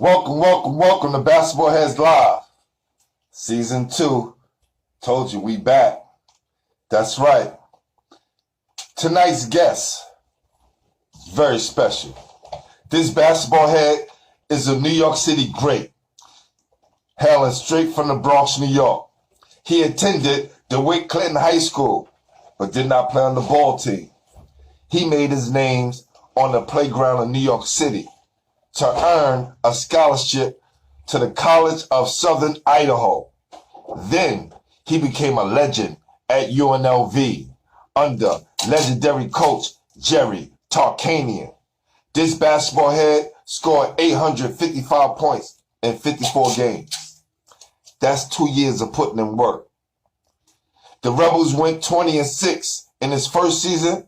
Welcome to Basketball Heads Live. Season 2. Told you we back. That's right. Tonight's guest is very special. This basketball head is a New York City great, hailing straight from the Bronx, New York. He attended DeWitt Clinton High School, but did not play on the ball team. He made his name on the playground of New York City to earn a scholarship to the College of Southern Idaho. Then he became a legend at UNLV under legendary coach Jerry Tarkanian. This basketball head scored 855 points in 54 games. That's 2 years of putting in work. The Rebels went 20-6 in his first season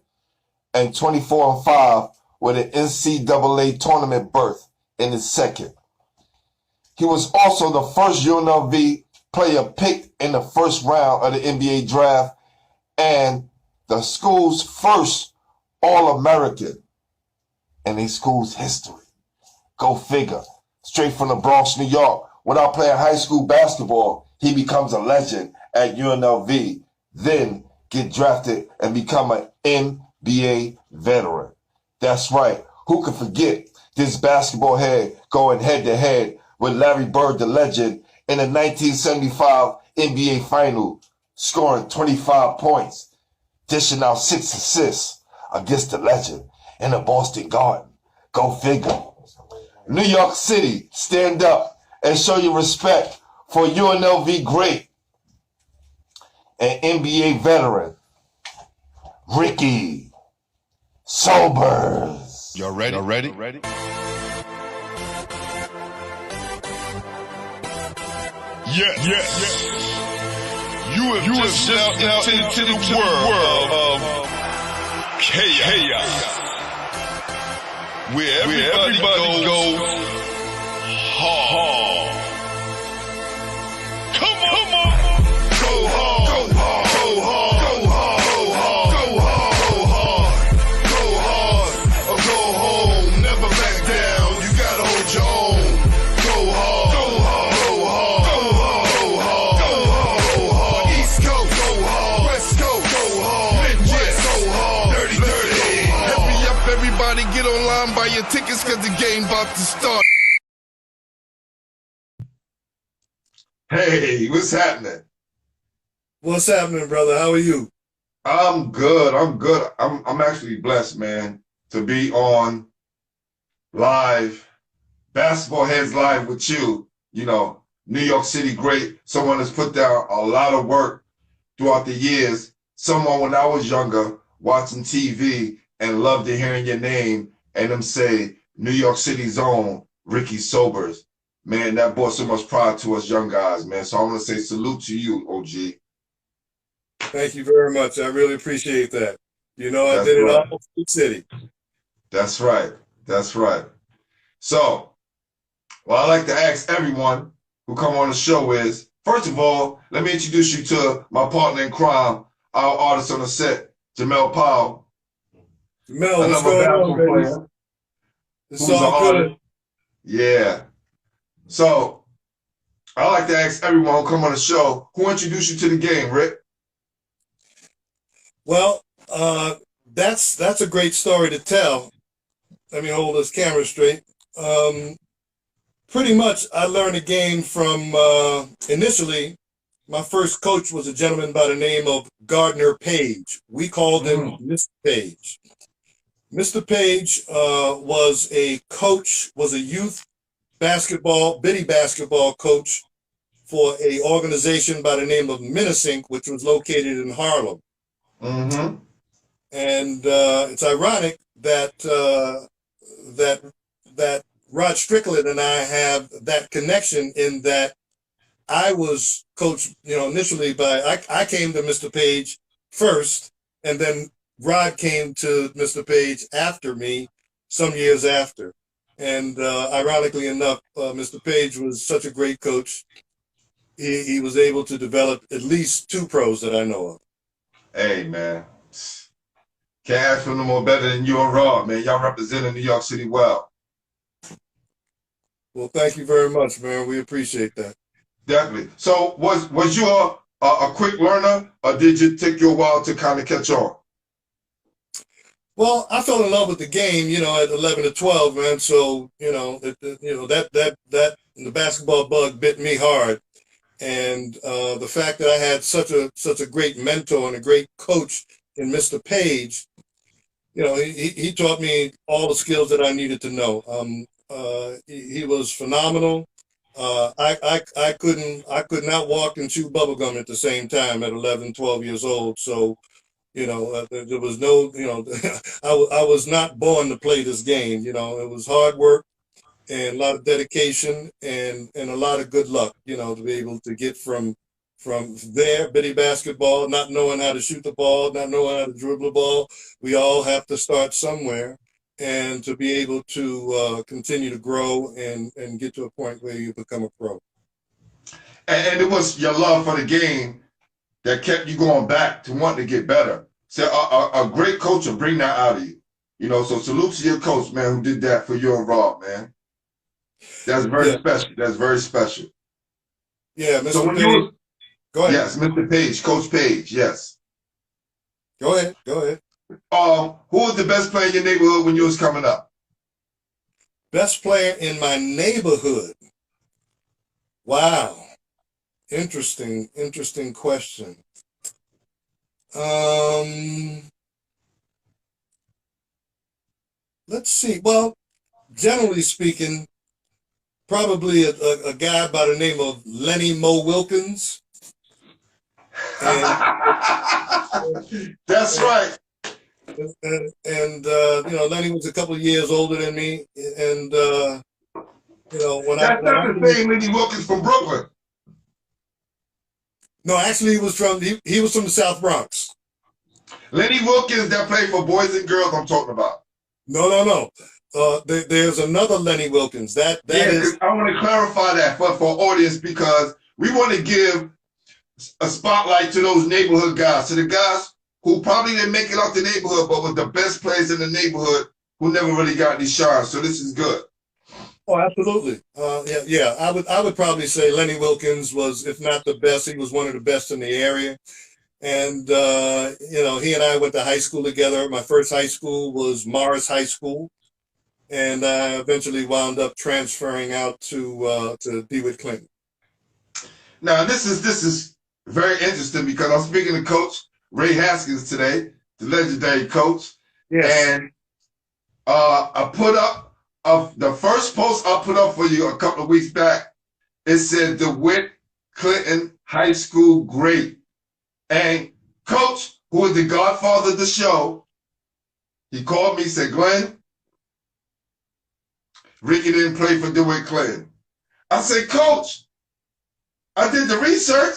and 24-5 with an NCAA Tournament berth in his second. He was also the first UNLV player picked in the first round of the NBA draft and the school's first All-American in his school's history. Go figure. Straight from the Bronx, New York. Without playing high school basketball, he becomes a legend at UNLV, then get drafted and become an NBA veteran. That's right. Who could forget this basketball head going head-to-head with Larry Bird, the legend, in the 1975 NBA Final, scoring 25 points, dishing out 6 assists against the legend in the Boston Garden. Go figure. New York City, stand up and show your respect for UNLV great and NBA veteran, Ricky Sobers. Y'all ready? Yes. You have just stepped into the world of chaos. Where everybody goes hard. Come on. Go hard. Go hard. Go hard. Go hard. Go hard. Go hard. Or go home. Never back down. You gotta hold your own. Go hard. Go hard. Go hard. Go hard. Go hard. Go hard. East Coast. Go hard. West Coast. Go hard. Midwest. Go hard. Dirty. Hurry up, everybody. Get online. Buy your tickets cause the game about to start. Hey, what's happening? What's happening, brother? How are you? I'm good. I'm actually blessed, man, to be on live, Basketball Heads Live with you. You know, New York City great. Someone has put down a lot of work throughout the years. Someone when I was younger watching TV and loved to hearing your name and them say, New York City's own Ricky Sobers. Man, that brought so much pride to us young guys, man. So I want to say salute to you, OG. Thank you very much. I really appreciate that. You know, I did it all for the city. That's right. So, what I like to ask everyone who come on the show is, first of all, let me introduce you to my partner in crime, our artist on the set, Jamel Powell. Jamel, what's going on, baby? It's all good. Yeah. So, I like to ask everyone who come on the show, who introduced you to the game, Rick? Well, that's a great story to tell. Let me hold this camera straight. Pretty much, I learned the game from, initially, my first coach was a gentleman by the name of Gardner Page. We called him Mr. Page. Mr. Page was a youth bitty basketball coach for a organization by the name of Menacing, which was located in Harlem. Mm-hmm. And it's ironic that that Rod Strickland and I have that connection in that I was coached, initially I came to Mr. Page first, and then Rod came to Mr. Page after me, some years after. And ironically enough, Mr. Page was such a great coach. He was able to develop at least 2 pros that I know of. Hey, man. Can't ask for no more better than you and Rod, man. Y'all representing New York City well. Well, thank you very much, man. We appreciate that. Definitely. So was you a quick learner, or did it take you a while to kind of catch on? Well, I fell in love with the game, at 11 to 12, man. So, that the basketball bug bit me hard. And the fact that I had such a great mentor and a great coach in Mr. Page, he taught me all the skills that I needed to know. He was phenomenal. I could not walk and chew bubblegum at the same time at 11, 12 years old. So, there was no, I was not born to play this game. It was hard work and a lot of dedication and a lot of good luck, to be able to get from there, bitty basketball, not knowing how to shoot the ball, not knowing how to dribble the ball. We all have to start somewhere, and to be able to continue to grow and get to a point where you become a pro. And it was your love for the game that kept you going back to want to get better. So a great coach will bring that out of you. So salute to your coach, man, who did that for you and Rob, man. That's very special. That's very special. Yeah, Mr. So when Page, you go ahead. yes, Mr. Page, Coach Page, yes. Go ahead. Go ahead. Who was the best player in your neighborhood when you was coming up? Best player in my neighborhood. Wow. Interesting question. Let's see. Well, generally speaking, probably a guy by the name of Lenny Mo Wilkins. That's right. And Lenny was a couple of years older than me, and when That's not the same Lenny Wilkins from Brooklyn. No, actually, he was from the South Bronx. Lenny Wilkins that played for Boys and Girls, I'm talking about. No. There's another Lenny Wilkins. That is. I want to clarify that for audience, because we want to give a spotlight to those neighborhood guys, to the guys who probably didn't make it out the neighborhood, but were the best players in the neighborhood who never really got any shine. So this is good. Oh, absolutely. Yeah. I would probably say Lenny Wilkins was, if not the best, he was one of the best in the area. And he and I went to high school together. My first high school was Morris High School, and I eventually wound up transferring out to DeWitt Clinton. Now this is very interesting, because I'm speaking to Coach Ray Haskins today, the legendary coach. Yes. And I put up the first post I put up for you a couple of weeks back. It said DeWitt Clinton High School great. And Coach, who is the godfather of the show, he called me, said, Glenn, Ricky didn't play for DeWitt Clinton. I said, Coach, I did the research,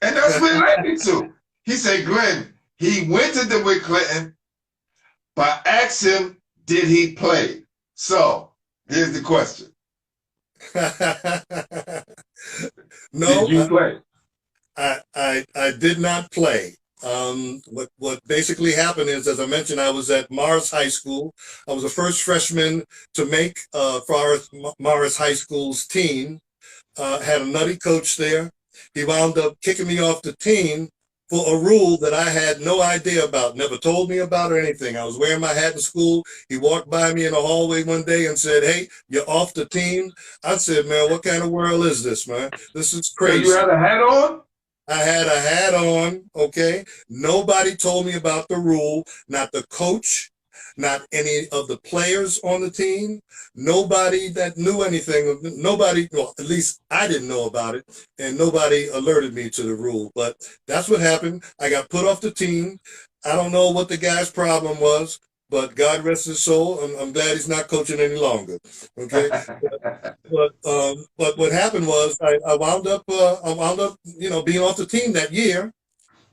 and that's what it led me to. He said, Glenn, he went to DeWitt Clinton, but I asked him, did he play? So here's the question. No. Did you play? I did not play. What basically happened is, as I mentioned, I was at Morris High School. I was the first freshman to make Morris High School's team. Had a nutty coach there. He wound up kicking me off the team for a rule that I had no idea about, never told me about or anything. I was wearing my hat in school. He walked by me in the hallway one day and said, hey, you're off the team. I said, man, what kind of world is this, man? This is crazy. So you had a hat on? I had a hat on, okay? Nobody told me about the rule, not the coach, not any of the players on the team, nobody that knew anything. Nobody, well, at least I didn't know about it, and nobody alerted me to the rule. But that's what happened. I got put off the team. I don't know what the guy's problem was, but God rest his soul. I'm glad he's not coaching any longer. Okay, but what happened was I wound up being off the team that year.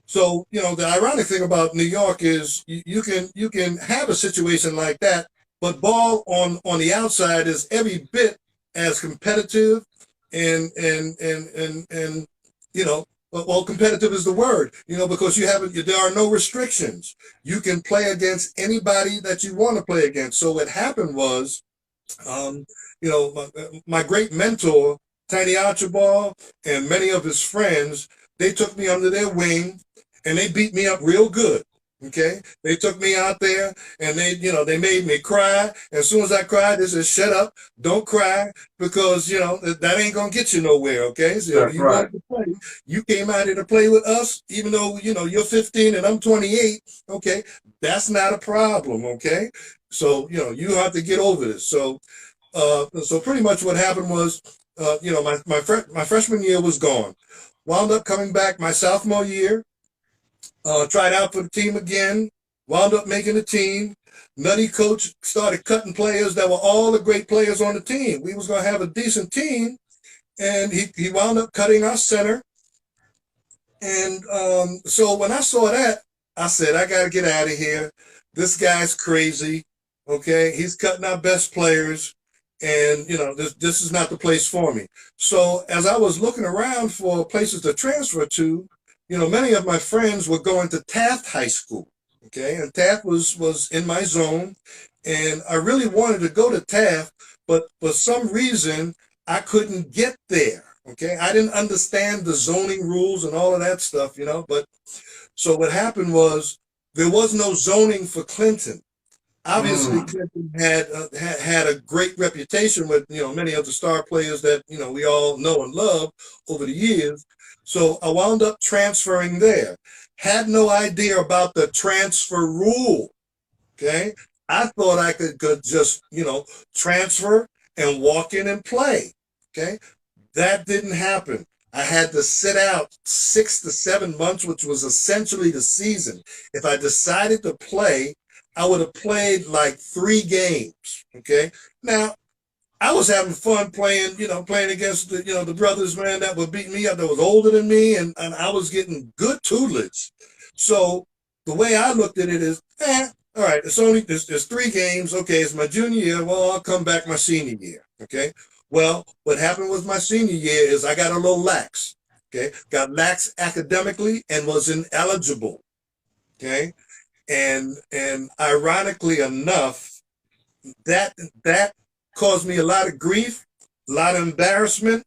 So the ironic thing about New York is you can have a situation like that, but ball on the outside is every bit as competitive and well, competitive is the word, because there are no restrictions. You can play against anybody that you want to play against. So what happened was Um, you know, my great mentor, Tiny Archibald, and many of his friends, they took me under their wing and they beat me up real good. Okay, they took me out there and they made me cry. As soon as I cried, they said, "Shut up, don't cry, because that ain't gonna get you nowhere." Okay, so That's you right. want to play, you came out here to play with us, even though you're 15 and I'm 28. Okay, that's not a problem. Okay, so you have to get over this. So pretty much what happened was, my freshman year was gone. Wound up coming back my sophomore year, tried out for the team again, wound up making the team. Nutty coach started cutting players that were all the great players on the team. We was gonna have a decent team, and he wound up cutting our center. And so when I saw that, I said, I gotta get out of here. This guy's crazy. Okay, he's cutting our best players, and this is not the place for me. So as I was looking around for places to transfer to, many of my friends were going to Taft High School. Okay, and Taft was in my zone, and I really wanted to go to Taft, but for some reason I couldn't get there. Okay, I didn't understand the zoning rules and all of that stuff, But so what happened was there was no zoning for Clinton. Obviously, Mm. Clinton had a great reputation with many of the star players that we all know and love over the years. So I wound up transferring there. Had no idea about the transfer rule. Okay, I thought I could just transfer and walk in and play. Okay, that didn't happen. I had to sit out 6 to 7 months, which was essentially the season. If I decided to play, I would have played like 3 games. Okay. Now, I was having fun playing, playing against the brothers, man, that were beating me up, that was older than me, and I was getting good tutelage. So the way I looked at it is, all right, there's 3 games. Okay, it's my junior year. Well, I'll come back my senior year. Okay. Well, what happened with my senior year is I got a little lax. Okay, got lax academically and was ineligible. Okay, and ironically enough, that caused me a lot of grief, a lot of embarrassment,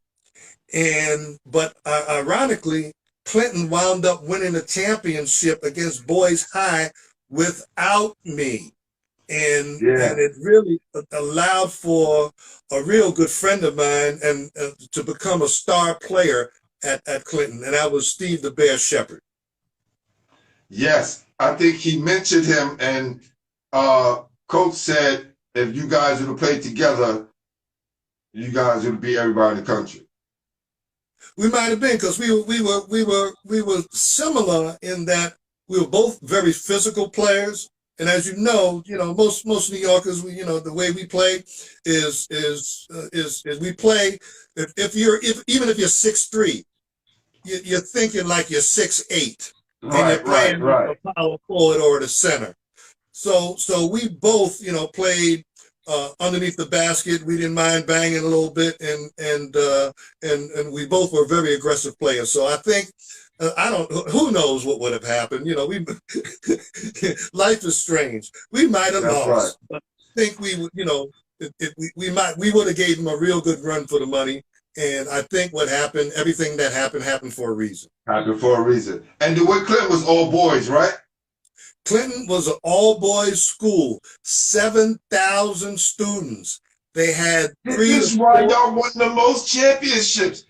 but ironically, Clinton wound up winning a championship against Boys High without me. And Yeah. it really allowed for a real good friend of mine and to become a star player at Clinton, and that was Steve the Bear Shepherd. Yes, I think he mentioned him, and coach said if you guys would have played together, you guys would be everybody in the country. We might have been, because we were similar in that we were both very physical players. And as you know, most New Yorkers, the way we play is we play. Even if you're 6'3", you're thinking like you're 6'8", and you're Right, right, playing right. a power forward or the center. So we both, played underneath the basket. We didn't mind banging a little bit, and we both were very aggressive players. So I think I don't. Who knows what would have happened? We life is strange. We might have That's right. lost, but I think we would. We would have gave him a real good run for the money. And I think what happened, everything that happened for a reason. Happened for a reason. And the way Clinton was all boys, right? Clinton was an all-boys school, 7,000 students. They had This is why y'all won the most championships.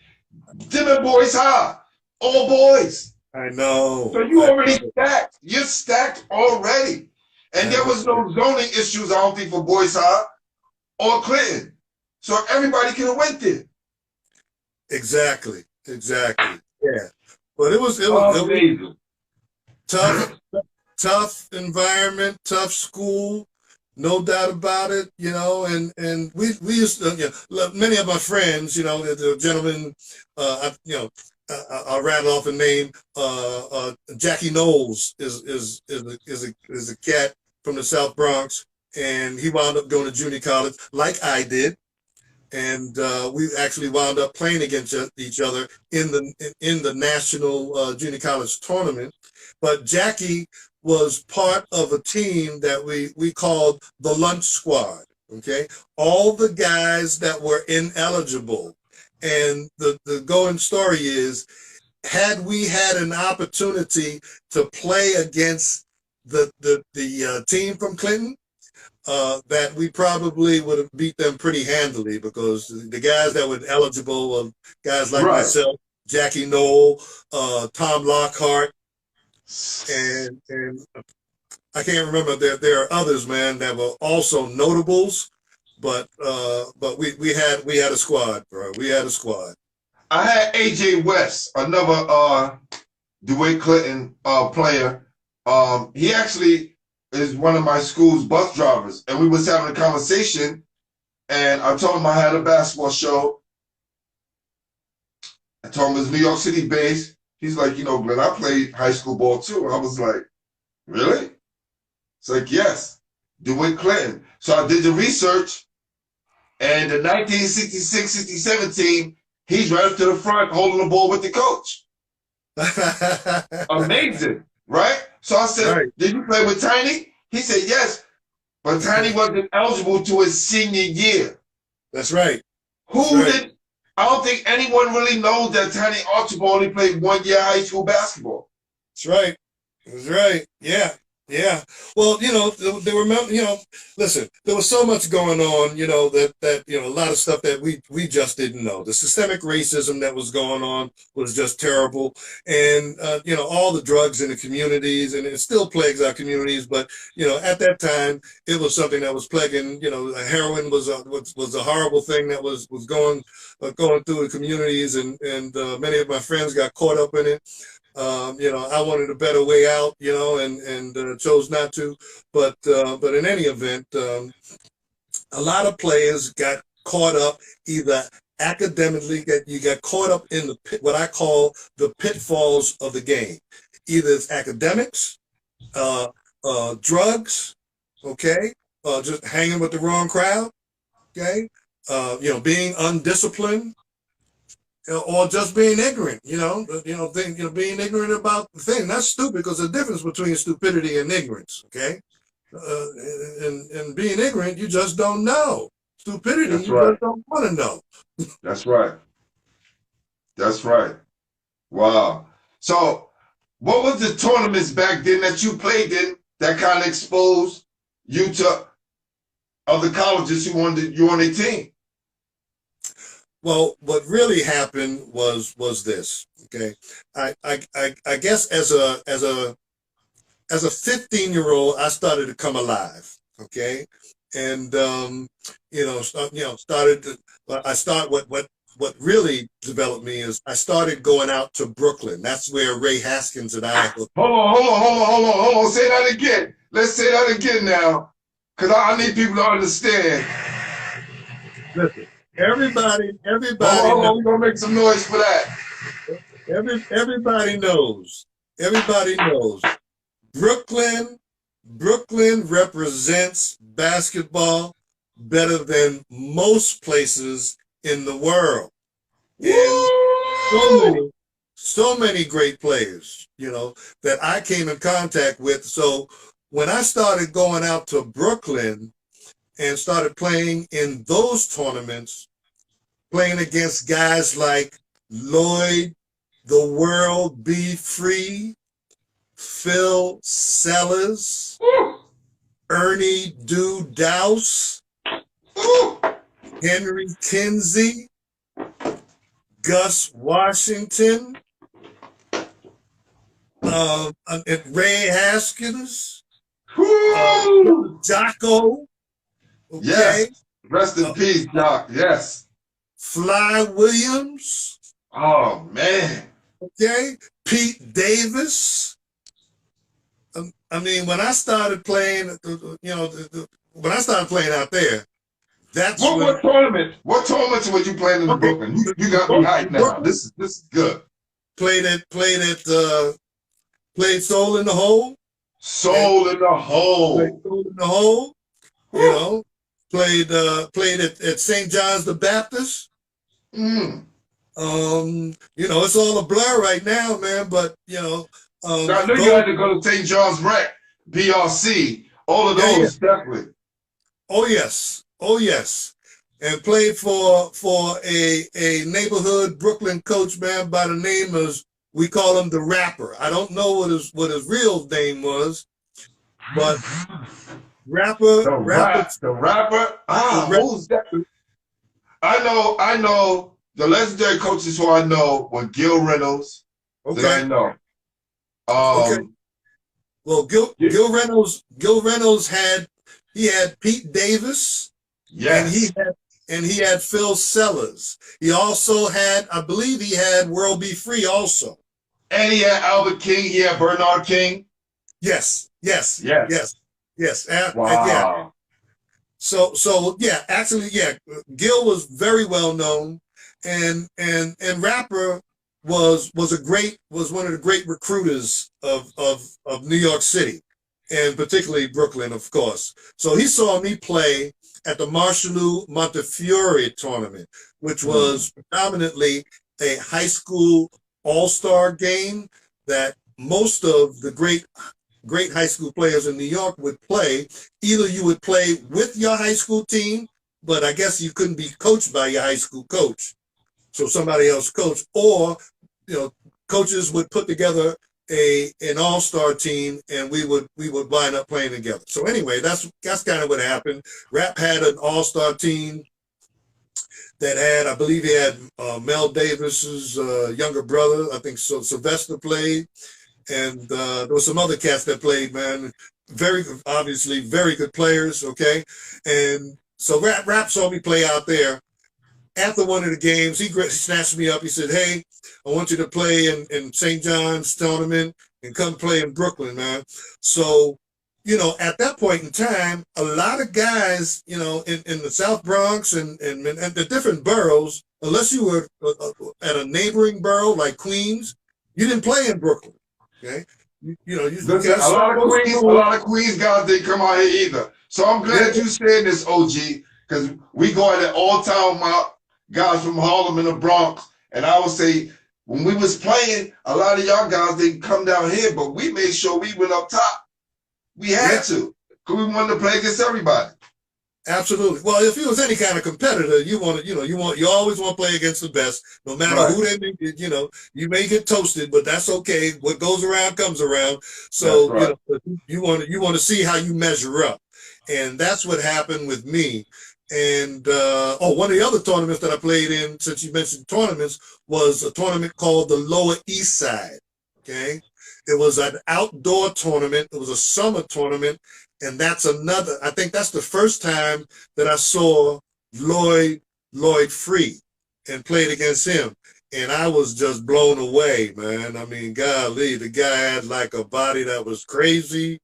Them and Boys High, all boys. I know. So you already stacked. You're stacked already. And there was no zoning issues, I don't think, for Boys High or Clinton. So everybody could have went there. Exactly. Yeah. But it was tough environment, tough school, no doubt about it. And we used to, many of my friends, the gentleman, I'll rattle off a name. Jackie Knowles is a cat from the South Bronx, and he wound up going to junior college like I did. And we actually wound up playing against each other in the national junior college tournament. But Jackie was part of a team that we called the Lunch Squad. Okay, all the guys that were ineligible, and the going story is, had we had an opportunity to play against the team from Clinton, that we probably would have beat them pretty handily, because the guys that were eligible were guys like Right. myself, Jackie Noel, Tom Lockhart, and I can't remember. There are others, man, that were also notables, but we had a squad, bro. We had a squad. I had AJ West, another DeWitt Clinton player. He actually is one of my school's bus drivers, and we was having a conversation, and I told him I had a basketball show. I told him it was New York City based. He's like, Glenn, I played high school ball too. I was like, really? It's like, yes, DeWitt Clinton. So I did the research, and the 1966-67 team, he's right up to the front holding the ball with the coach. Amazing, right? So I said, Right. Did you play with Tiny? He said, yes, but Tiny wasn't eligible to his senior year. That's right. Who Right. did? I don't think anyone really knows that Tiny Archibald only played 1 year high school basketball. That's right. That's right. Yeah. Yeah. Well, there were, listen, there was so much going on, that a lot of stuff that we just didn't know. The systemic racism that was going on was just terrible. And, all the drugs in the communities, and it still plagues our communities. But, at that time, it was something that was plaguing, heroin was a horrible thing that was going through the communities. And many of my friends got caught up in it. I wanted a better way out, and chose not to. But in any event, a lot of players got caught up either academically, you got caught up in what I call the pitfalls of the game. Either it's academics, drugs, okay, just hanging with the wrong crowd, okay, being undisciplined, or just being ignorant, being ignorant about the thing. That's stupid, because there's a difference between stupidity and ignorance, okay? And being ignorant, you just don't know. Stupidity, That's you right. just don't want to know. That's right. That's right. Wow. So, what was the tournaments back then that you played in that kind of exposed you to other colleges who wanted you on their team? Well, what really happened was this. Okay, I guess as a 15-year-old, I started to come alive. Okay, and what really developed me is I started going out to Brooklyn. That's where Ray Haskins and I. Hold on. Say that again. Let's say that again now, because I need people to understand. Listen, everybody. We're gonna make some noise for that. Everybody knows. Everybody knows. Brooklyn represents basketball better than most places in the world. And so many great players, that I came in contact with. So when I started going out to Brooklyn and started playing in those tournaments, playing against guys like Lloyd, The World Be Free, Phil Sellers, Ernie Dew Douse, Henry Kinsey, Gus Washington, and Ray Haskins, Jocko, okay? Yes. Rest in peace, Doc. Yes. Fly Williams, Oh man. okay? Pete Davis. I mean, when I started playing, when I started playing out there, that's what tournaments? What tournaments were you playing in Brooklyn? You got me hyped now. This is good. Played Soul in the Hole. Soul in the Hole. Played Soul in the Hole. Played at St. John's the Baptist. It's all a blur right now, man. But I knew you had to go to St. John's Rec, BRC, all of those, definitely. Oh yes, Oh yes, and played for a neighborhood Brooklyn coach, man, by the name of, we call him the Rapper. I don't know what his real name was, but The rapper, rapper. the Ah, who's that? rapper. I know the legendary coaches who I know were Gil Reynolds. That Okay, I know. okay. Well, Yeah, Gil Reynolds had Pete Davis, and he yes. had he had Phil Sellers. He also had, I believe, he had World Be Free also. And he had Albert King. He had Bernard King. Yes, yes, Yes. yes, yes. Yeah. Wow. So yeah, actually, yeah. Gil was very well known, and Rapper was one of the great recruiters of New York City, and particularly Brooklyn, of course. So he saw me play at the Marshallou Montefiore tournament, which Hmm. was predominantly a high school all-star game that most of the great high school players in New York would play. Either you would play with your high school team, but I guess you couldn't be coached by your high school coach. So somebody else coached, or you know, coaches would put together an all-star team, and we would wind up playing together. So anyway, that's kind of what happened. Rap had an all-star team that had, I believe he had Mel Davis's younger brother. I think so. Sylvester played, and there was some other cats that played, man. Very obviously very good players, okay? And so Rap saw me play out there. After one of the games, he snatched me up. He said, "Hey, I want you to play in St. John's tournament and come play in Brooklyn, man." So, at that point in time, a lot of guys, in the South Bronx and the different boroughs, unless you were at a neighboring borough like Queens, you didn't play in Brooklyn. Okay, you Listen, got some A lot of Queens guys didn't come out here either. So I'm yeah, glad you said this, OG, because we go at it all time. My guys from Harlem and the Bronx, and I would say when we was playing, a lot of y'all guys didn't come down here, but we made sure we went up top. We yeah, had to, because we wanted to play against everybody. absolutely. Well, if you was any kind of competitor, you always want to play against the best, no matter Right. who they may be. You may get toasted, but that's okay. What goes around comes around. That's So, right. you want to see how you measure up, and that's what happened with me. And one of the other tournaments that I played in, since you mentioned tournaments, was a tournament called the Lower East Side. Okay, it was an outdoor tournament. It was a summer tournament, and I think that's the first time that I saw Lloyd Free and played against him. And I was just blown away, man. I mean, golly, the guy had like a body that was crazy.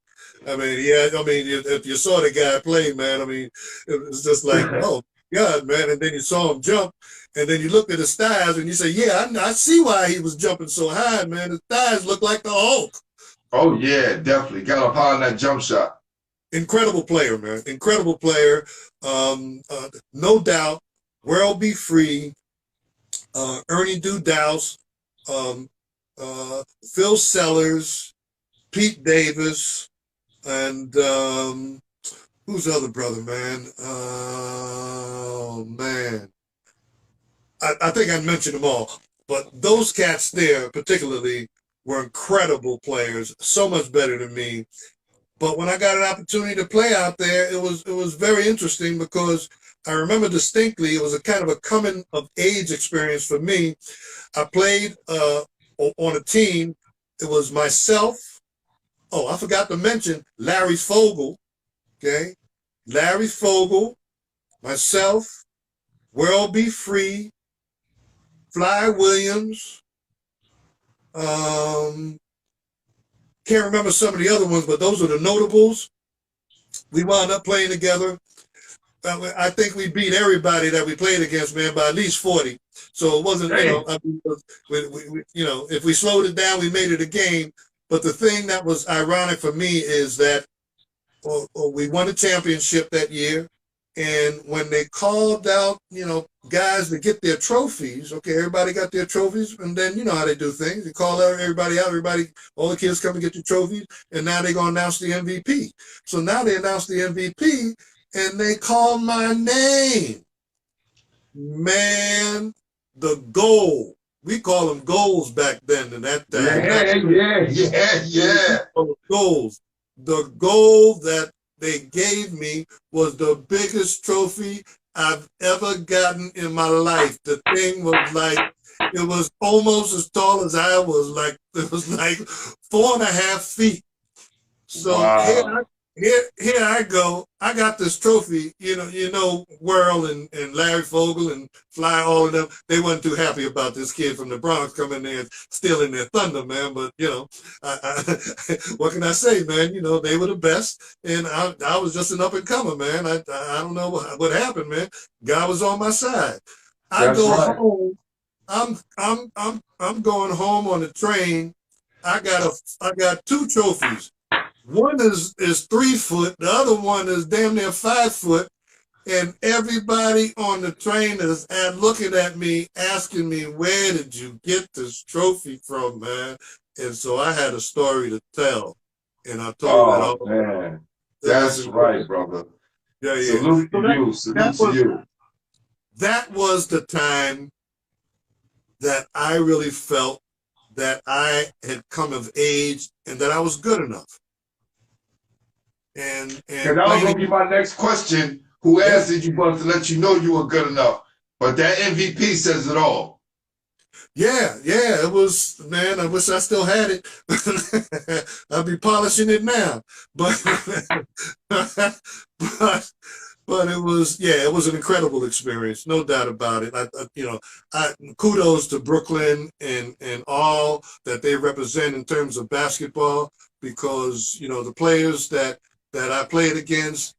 I mean, yeah, I mean, if you saw the guy play, man, I mean, it was just like, oh God, man. And then you saw him jump, and then you looked at his thighs and you say, yeah, I see why he was jumping so high, man. His thighs look like the Hulk. Oh yeah, definitely got up high on that jump shot. Incredible player, man. Incredible player. No doubt. World Be Free. Ernie Dudhouse. Um, Phil Sellers. Pete Davis. And who's the other brother, man? Oh, man. I think I mentioned them all. But those cats there, particularly, were incredible players. So much better than me. But when I got an opportunity to play out there, it was very interesting because I remember distinctly it was a kind of a coming of age experience for me. I played on a team. It was myself. Oh, I forgot to mention Larry Fogel. Okay, Larry Fogel, myself, World Be Free, Fly Williams. Um, can't remember some of the other ones, but those are the notables. We wound up playing together. I think we beat everybody that we played against, man, by at least 40. So it wasn't, Hey, I mean, if we slowed it down, we made it a game. But the thing that was ironic for me is that we won a championship that year. And when they called out, guys to get their trophies, okay, everybody got their trophies. And then you know how they do things. They call everybody out, all the kids come and get your trophies. And now they're going to announce the MVP. So now they announced the MVP. and they called my name. Man, the goal. We call them goals back then in that time. Yeah. Goals. The goal that they gave me was the biggest trophy I've ever gotten in my life. The thing was like, it was almost as tall as I was. Like, it was like 4.5 feet. So Wow. here I go. I got this trophy. Whirl and Larry Fogel and Fly, all of them. They weren't too happy about this kid from the Bronx coming there and stealing their thunder, man. But what can I say, man? They were the best, and I was just an up and comer, man. I don't know what happened, man. God was on my side. I go home. I'm going home on the train. I got 2 trophies. One is 3 foot, the other one is damn near 5 foot, and everybody on the train is looking at me, asking me, where did you get this trophy from, man? And so I had a story to tell, and I told it all. Man. That's right, brother. Yeah. Salute to you. Salute to you. That was the time that I really felt that I had come of age and that I was good enough. And that was going to be my next question. Who answered you, but to let you know you were good enough. But that MVP says it all. Yeah, it was, man, I wish I still had it. I'll be polishing it now. But but it was an incredible experience, no doubt about it. Kudos to Brooklyn and all that they represent in terms of basketball, because the players that I played against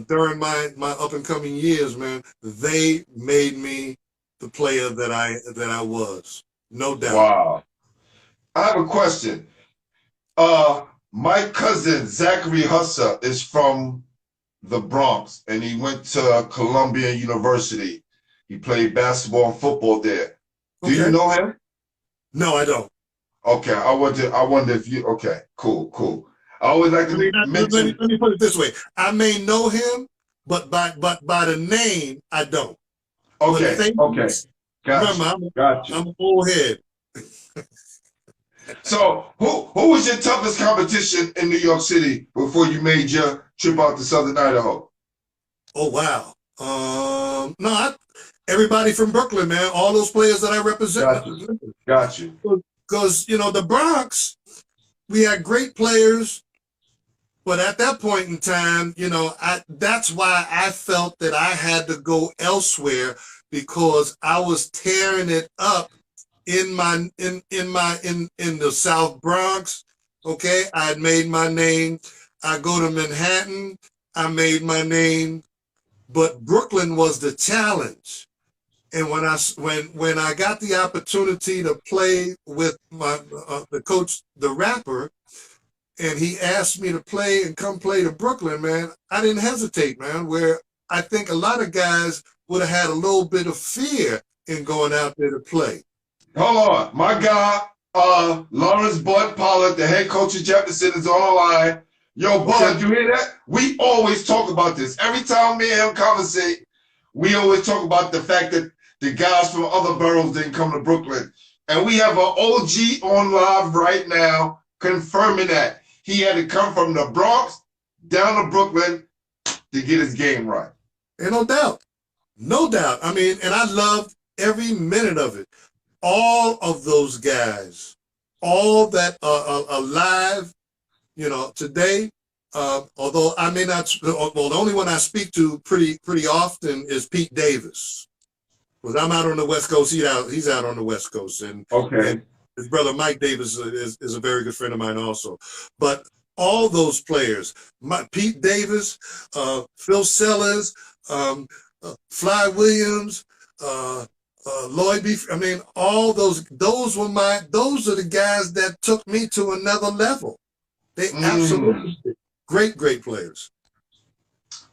during my up and coming years, man, they made me the player that I was, no doubt. Wow. I have a question. My cousin Zachary Husser is from the Bronx, and he went to Columbia University. He played basketball and football there. Do you know him? No, I don't. Okay, I wonder if you. Okay, cool. I always like to mention. Let me put it this way: I may know him, but by the name, I don't. Okay. Remember, I'm an old head. So, who was your toughest competition in New York City before you made your trip out to Southern Idaho? Oh wow. Everybody from Brooklyn, man. All those players that I represent. Got you. Because the Bronx, we had great players, but at that point in time, that's why I felt that I had to go elsewhere, because I was tearing it up in the South Bronx. Okay, I had made my name. I go to Manhattan, I made my name, but Brooklyn was the challenge. And when I got the opportunity to play with the coach, the rapper, and he asked me to play and come play to Brooklyn, man, I didn't hesitate, man. Where I think a lot of guys would have had a little bit of fear in going out there to play. Hold on, my guy, Lawrence Bud Pollard, the head coach of Jefferson, is on the line. Yo, Bud, you hear that? We always talk about this. Every time me and him conversate, we always talk about the fact that the guys from other boroughs didn't come to Brooklyn. And we have an OG on live right now confirming that. He had to come from the Bronx down to Brooklyn to get his game right. And no doubt. I mean, and I loved every minute of it. All of those guys, all that are alive, today, although I may not, well, the only one I speak to pretty often is Pete Davis. Because I'm out on the West Coast, he's out on the West Coast. And his brother Mike Davis is a very good friend of mine also. But all those players, Pete Davis, Phil Sellers, Fly Williams, Lloyd B. I mean, all those are the guys that took me to another level. They absolutely great players.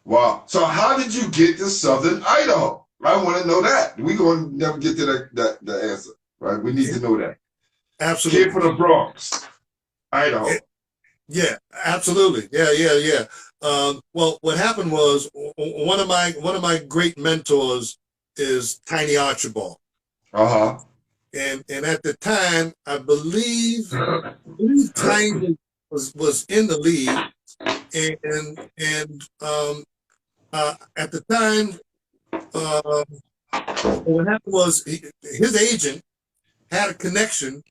Wow. So how did you get to Southern Idaho? I want to know that. We're going to never get to the answer, right? We need to know that. Absolutely. Kid from the Bronx, Idaho. Yeah, absolutely. Yeah. Well, what happened was one of my great mentors is Tiny Archibald, Uh-huh. and at the time, I believe Tiny was in the league, and at the time, uh, what happened was his agent had a connection,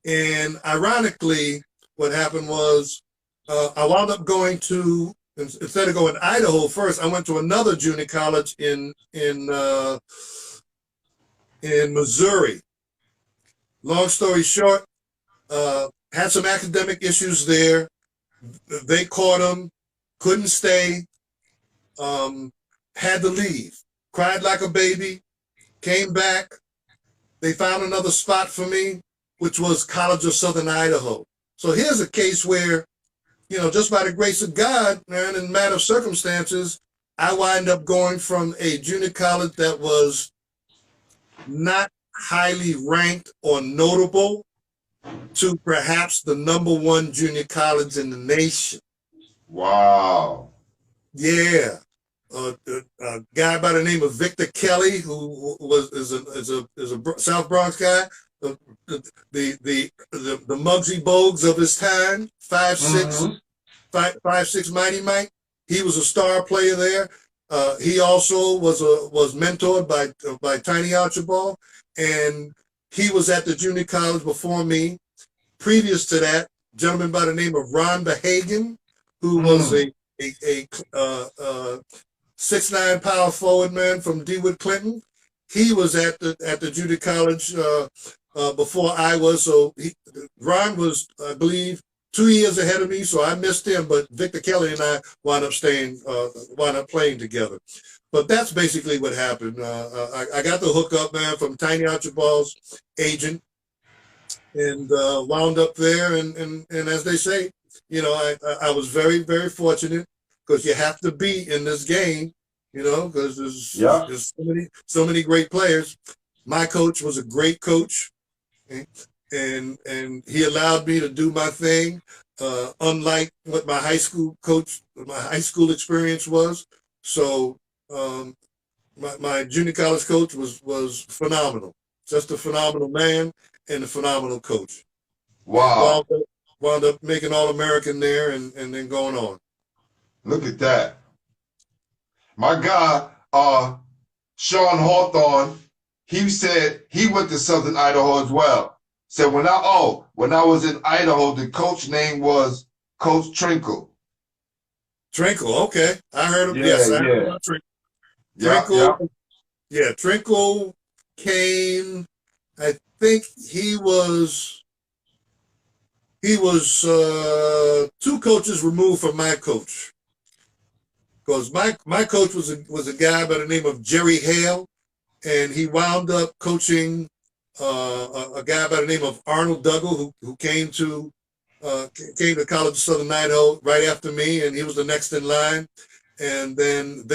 and ironically, what happened was I wound up going to, instead of going to Idaho first, I went to another junior college in Missouri. Long story short, had some academic issues there. They caught him, couldn't stay, had to leave. Cried like a baby, came back. They found another spot for me, which was College of Southern Idaho. So here's a case where, just by the grace of God, man, in a matter of circumstances, I wind up going from a junior college that was not highly ranked or notable to perhaps the #1 junior college in the nation. Wow. Yeah. A guy by the name of Victor Kelly, who is a South Bronx guy, the Muggsy Bogues of his time, 5'6", 5'6" Mighty Mike. He was a star player there. He also was mentored by Tiny Archibald, and he was at the junior college before me. Previous to that, a gentleman by the name of Ron Behagen, who was a 6'9" power forward man from DeWitt Clinton. He was at the junior college before I was. So Ron was, I believe, 2 years ahead of me, so I missed him. But Victor Kelly and I wound up playing together. But that's basically what happened. I got the hookup, man, from Tiny Archibald's agent, and wound up there. And as they say, I was very, very fortunate, because you have to be in this game, because there's so many great players. My coach was a great coach, and he allowed me to do my thing, unlike what my high school experience was. So my junior college coach was phenomenal, just a phenomenal man and a phenomenal coach. Wow. Wound up making All-American there, and then going on. Look at that. My guy, Sean Hawthorne, he said he went to Southern Idaho as well. Said when I was in Idaho, the coach name was Coach Trinkle. Trinkle, okay. I heard him. Yeah, Yes, I heard yeah. about Trinkle. Trinkle, Yeah, Trinkle came, I think he was 2 coaches removed from my coach. Because my coach was a guy by the name of Jerry Hale, and he wound up coaching a guy by the name of Arnold Duggal, who came to College of Southern Idaho right after me, and he was the next in line. And then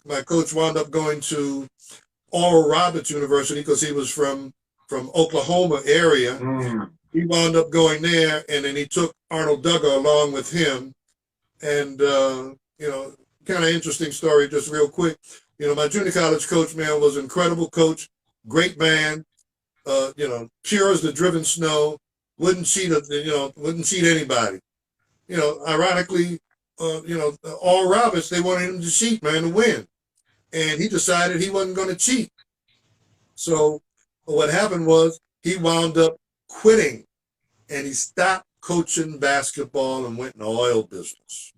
my coach wound up going to Oral Roberts University, because he was from Oklahoma area. He wound up going there, and then he took Arnold Duggar along with him. And kind of interesting story, just real quick. My junior college coach, man, was an incredible coach, great man. Pure as the driven snow. Wouldn't cheat anybody. Ironically, all Roberts, they wanted him to cheat, man, to win, and he decided he wasn't going to cheat. So what happened was he wound up quitting, and he stopped coaching basketball and went in the oil business.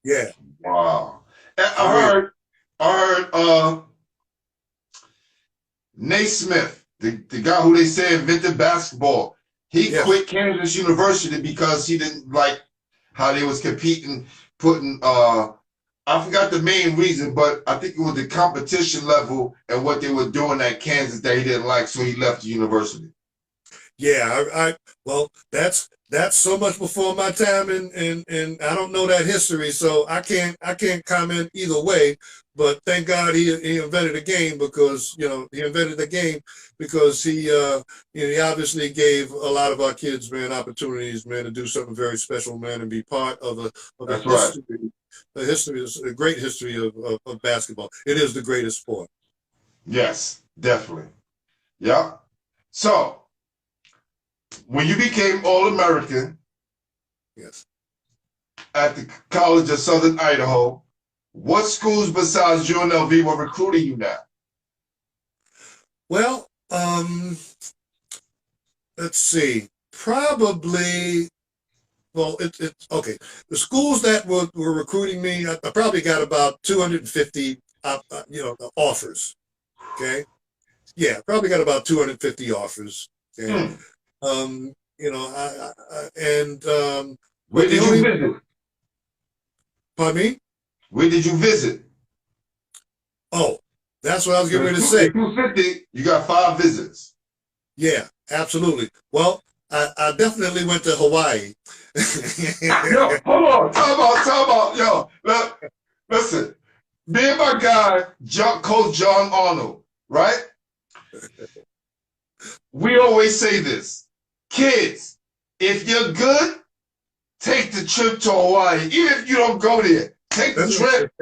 Yeah. Wow. I heard Naismith, the guy who they say invented basketball, he quit Kansas University because he didn't like how they was competing, putting I forgot the main reason, but I think it was the competition level and what they were doing at Kansas that he didn't like, so he left the university. Yeah, well, that's so much before my time, and I don't know that history, so I can't comment either way. but thank God he invented a game because, he invented the game because he obviously gave a lot of our kids, man, opportunities, man, to do something very special, man, and be part of a That's right. a great history of basketball. It is the greatest sport. Yes, definitely. Yeah. So, when you became All-American Yes. at the College of Southern Idaho, what schools besides UNLV were recruiting you now? Well, let's see. Probably, well, it's okay. The schools that were recruiting me, I probably got about 250, offers. Okay. Yeah, probably got about 250 offers. Okay. Where did you visit? Pardon me? Where did you visit? Oh, that's what I was getting ready to say. 250, you got 5 visits. Yeah, absolutely. Well, I definitely went to Hawaii. Yo, hold on. Talk about. Yo, listen. Me and my guy, Coach John Arnold, right? We always say this. Kids, if you're good, take the trip to Hawaii. Even if you don't go there, take the trip.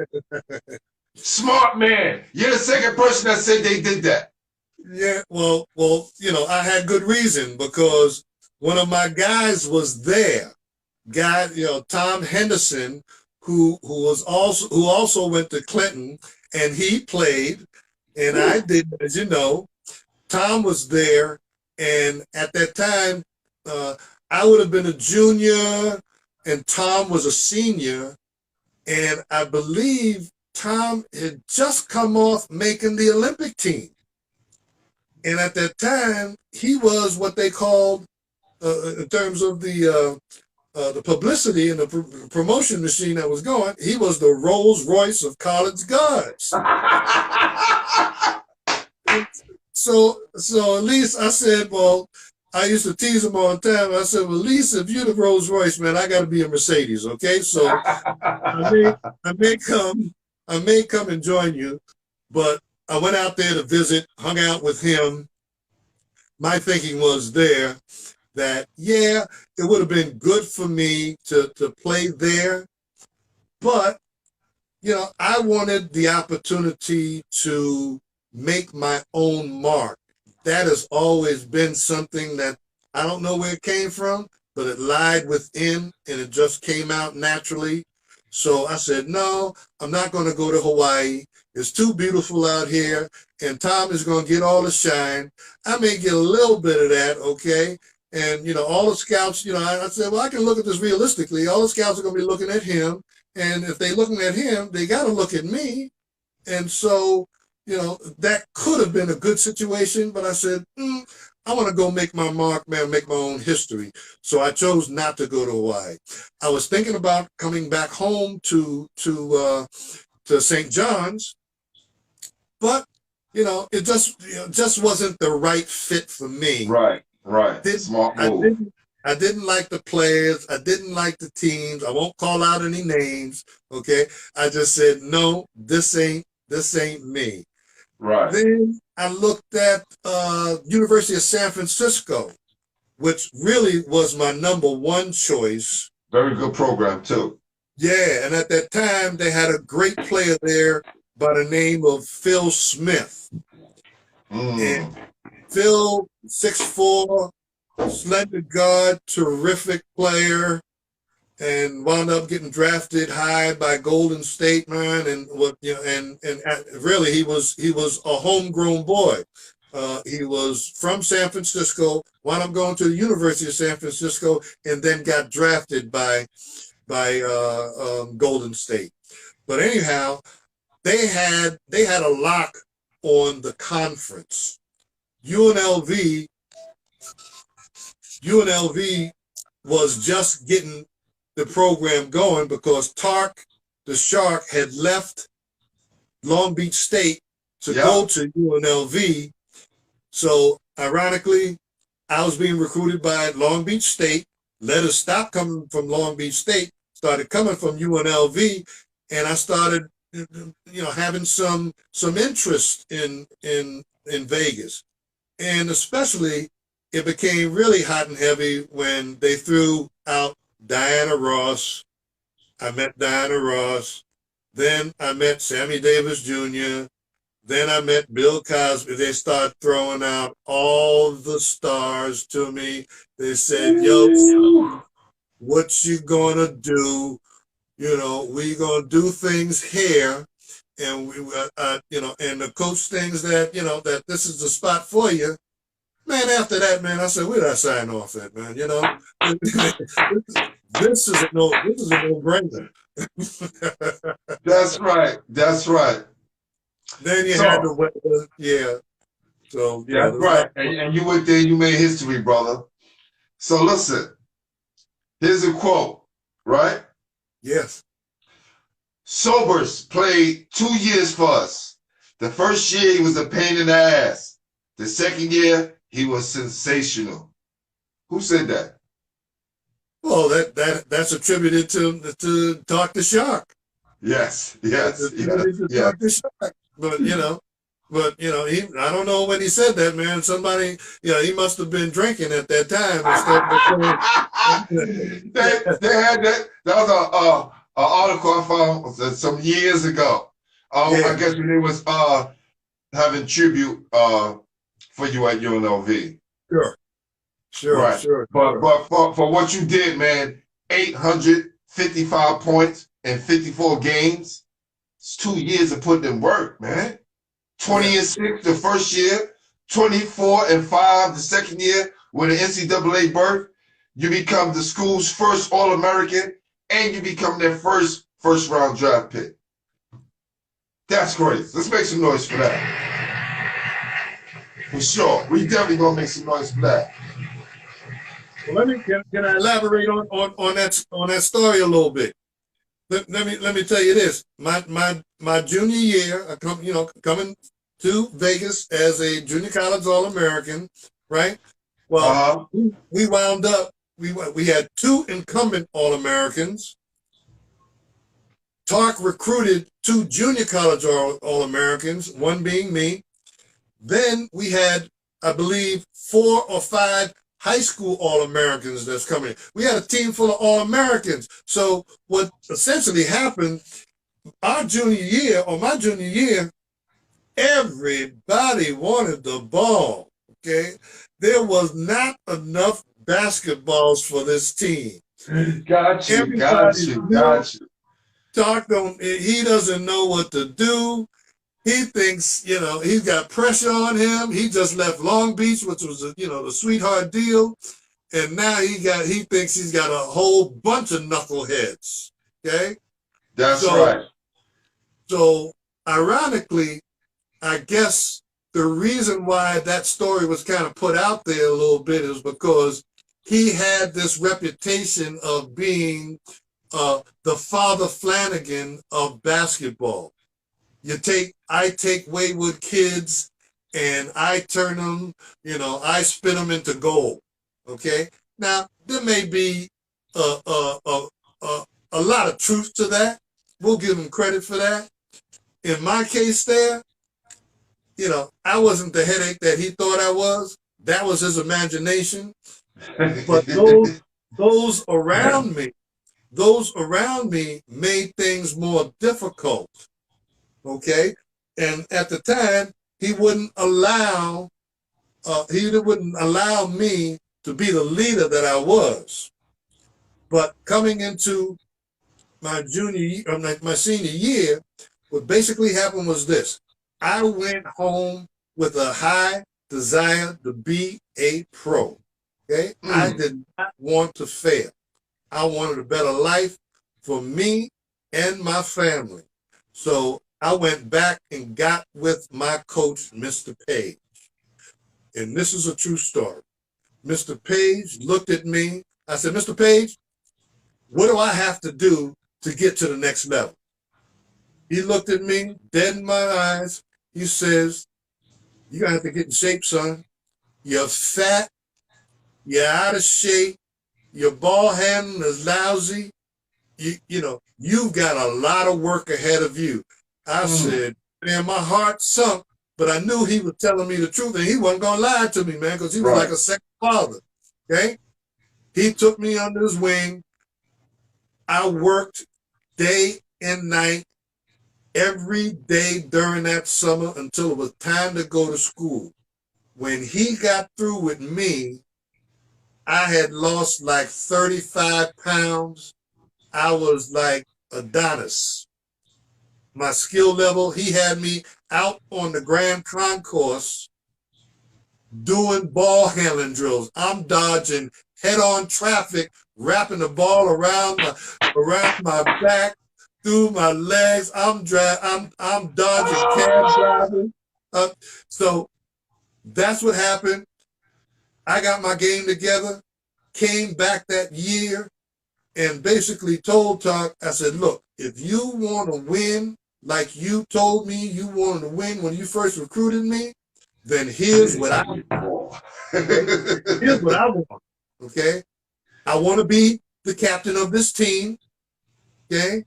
Smart man. You're the second person that said they did that. Yeah, well, I had good reason because one of my guys was there. Tom Henderson, who also went to Clinton, and he played, and I did, as you know. Tom was there, and at that time, I would have been a junior, and Tom was a senior, and I believe Tom had just come off making the Olympic team. And at that time, he was what they called, in terms of the publicity and the promotion machine that was going, he was the Rolls Royce of college guards. So at least I said, well, I used to tease him all the time. I said, well, at least if you're the Rolls Royce, man, I got to be a Mercedes, okay? So I may come and join you, but I went out there to visit, hung out with him. My thinking was there that, yeah, it would have been good for me to play there, but, I wanted the opportunity to make my own mark. That has always been something that I don't know where it came from, but it lied within and it just came out naturally. So I said, no, I'm not going to go to Hawaii. It's too beautiful out here, and Tom is going to get all the shine. I may get a little bit of that, okay? And, all the scouts, I said, well, I can look at this realistically. All the scouts are going to be looking at him, and if they're looking at him, they got to look at me. And so, that could have been a good situation, but I said, I want to go make my mark, man, make my own history. So I chose not to go to Hawaii. I was thinking about coming back home to St. John's, but it just wasn't the right fit for me. Right. Smart move. I didn't like the players. I didn't like the teams. I won't call out any names. Okay. I just said, no, this ain't me. Right. Then I looked at University of San Francisco, which really was my number one choice. Very good program too. Yeah, and at that time they had a great player there by the name of Phil Smith. And Phil, 6'4", slender guard, terrific player, and wound up getting drafted high by Golden State, man. And really he was a homegrown boy. He was from San Francisco, wound up going to the University of San Francisco, and then got drafted by Golden State. But anyhow, they had a lock on the conference. UNLV was just getting the program going because Tark, the Shark, had left Long Beach State to go to UNLV. So ironically, I was being recruited by Long Beach State. Letters stopped coming from Long Beach State, started coming from UNLV, and I started having some interest in Vegas, and especially it became really hot and heavy when they threw out Diana Ross. I met Diana Ross. Then I met Sammy Davis Jr. Then I met Bill Cosby. They start throwing out all the stars to me. They said, "Yo, what you gonna do? We gonna do things here." And and the coach things that, that this is the spot for you. Man, after that, man, I said, where did I sign off at, man? This is a no-brainer. That's right. That's right. Then you had the weather, yeah. So yeah, that's right. And you went there, you made history, brother. So listen, here's a quote, right? Yes. Sobers played 2 years for us. The first year he was a pain in the ass. The second year he was sensational. Who said that? Well, that's attributed to Dr. Shark. Yes. Talk to Shark. But I don't know when he said that, man. Somebody, he must have been drinking at that time. They had that. That was an article I found some years ago. I guess when they was having tribute for you at UNLV. Sure, right. Sure. But for what you did, man, 855 points in 54 games. It's 2 years of putting in work, man. 20-6 the first year, 24-5 the second year with an NCAA berth. You become the school's first All-American, and you become their first round draft pick. That's great. Let's make some noise for that. For sure. We definitely gonna make some noise for that. Well, can I elaborate on that story a little bit? Let me tell you this. My junior year, coming to Vegas as a junior college All-American, right? Well, we wound up. We had 2 incumbent All-Americans. Tark recruited 2 junior college All-Americans, one being me. Then we had, I believe, 4 or 5 high school All-Americans that's coming. We had a team full of All-Americans. So what essentially happened, my junior year, everybody wanted the ball, okay? There was not enough basketballs for this team. Got you. Tark he doesn't know what to do. He thinks, he's got pressure on him. He just left Long Beach, which was, the sweetheart deal. And now he thinks he's got a whole bunch of knuckleheads. Okay? That's right. So ironically, I guess the reason why that story was kind of put out there a little bit is because he had this reputation of being the Father Flanagan of basketball. I take wayward kids and I turn them, I spin them into gold. Okay. Now there may be a lot of truth to that. We'll give him credit for that. In my case there, I wasn't the headache that he thought I was. That was his imagination. But those around me made things more difficult. Okay, and at the time he wouldn't allow me to be the leader that I was. But coming into my senior year, what basically happened was this: I went home with a high desire to be a pro. Okay, I did not want to fail. I wanted a better life for me and my family. So I went back and got with my coach, Mr. Page. And this is a true story. Mr. Page looked at me. I said, Mr. Page, what do I have to do to get to the next level? He looked at me, dead in my eyes. He says, you're going to have to get in shape, son. You're fat. You're out of shape. Your ball handling is lousy. you know, you've got a lot of work ahead of you. I said, man, my heart sunk, but I knew he was telling me the truth, and he wasn't gonna lie to me, man, because he was Right. like a second father. Okay, he took me under his wing. I worked day and night every day during that summer until it was time to go to school. When he got through with me, I had lost like 35 pounds. I was like Adonis. My skill level, he had me out on the Grand Concourse doing ball handling drills. I'm dodging head-on traffic, wrapping the ball around my back, through my legs. I'm dodging cab driving. So that's what happened. I got my game together, came back that year, and basically told Tark, I said, look, if you want to win like you told me you wanted to win when you first recruited me, then here's what I want. Here's what I want. Okay. I want to be the captain of this team. Okay.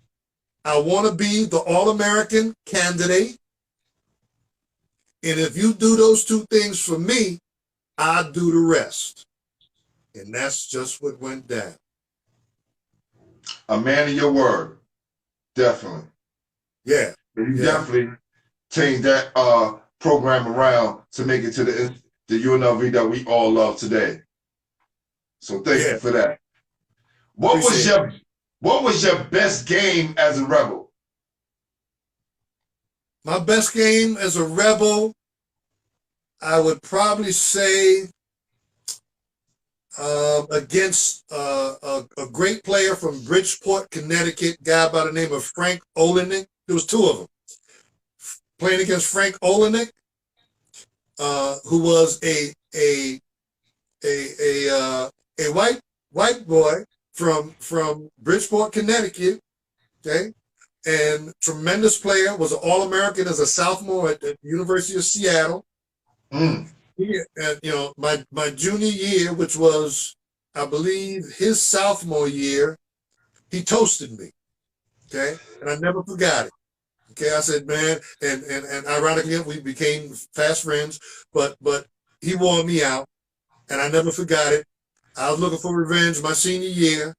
I want to be the All-American candidate. And if you do those two things for me, I'll do the rest. And that's just what went down. A man of your word. Definitely. Yeah. You definitely changed that program around to make it to the UNLV that we all love today. So thank you for that. What was your best game as a Rebel? My best game as a Rebel, I would probably say against a great player from Bridgeport, Connecticut, guy by the name of Frank Olenek. There was two of them. Playing against Frank Olenek, who was a white boy from Bridgeport, Connecticut. Okay, and tremendous player, was an All-American as a sophomore at the University of Seattle. He, you know, my junior year, which was, I believe, his sophomore year, he toasted me. Okay, and I never forgot it. Okay, I said, man, and ironically, we became fast friends, but he wore me out, and I never forgot it. I was looking for revenge my senior year.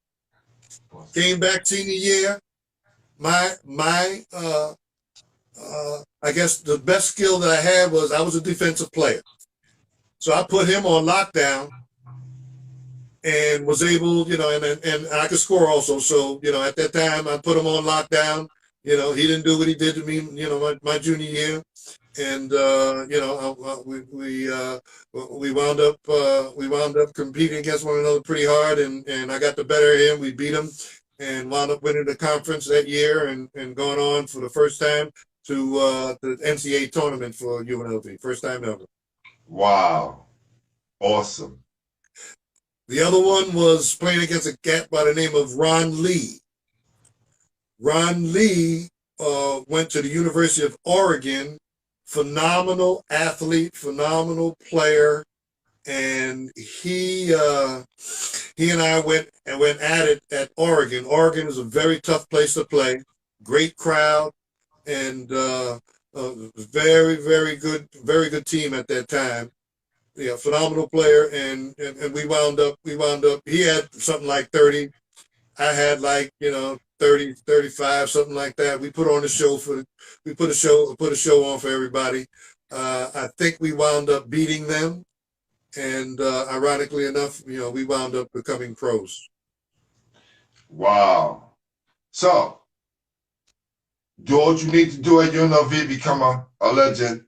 Came back senior year. I guess the best skill that I had was I was a defensive player. So I put him on lockdown and was able, you know, and I could score also. So, you know, at that time I put him on lockdown. You know, he didn't do what he did to me, you know, my junior year. And you know, we wound up competing against one another pretty hard, and I got the better of him. We beat him and wound up winning the conference that year, and going on for the first time to the NCAA Tournament for UNLV, first time ever. Wow, awesome. The other one was playing against a cat by the name of Ron Lee. Ron Lee went to the University of Oregon. Phenomenal athlete, phenomenal player, and he and I went at it at Oregon. Oregon is a very tough place to play. Great crowd, and very good team at that time. Yeah, phenomenal player, and we wound up. He had something like 30. I had like, you know, 30, 35, something like that. We put on a show put a show on for everybody. I think we wound up beating them, and ironically enough, you know, we wound up becoming pros. Wow. So, do what you need to do at UNLV, become a legend,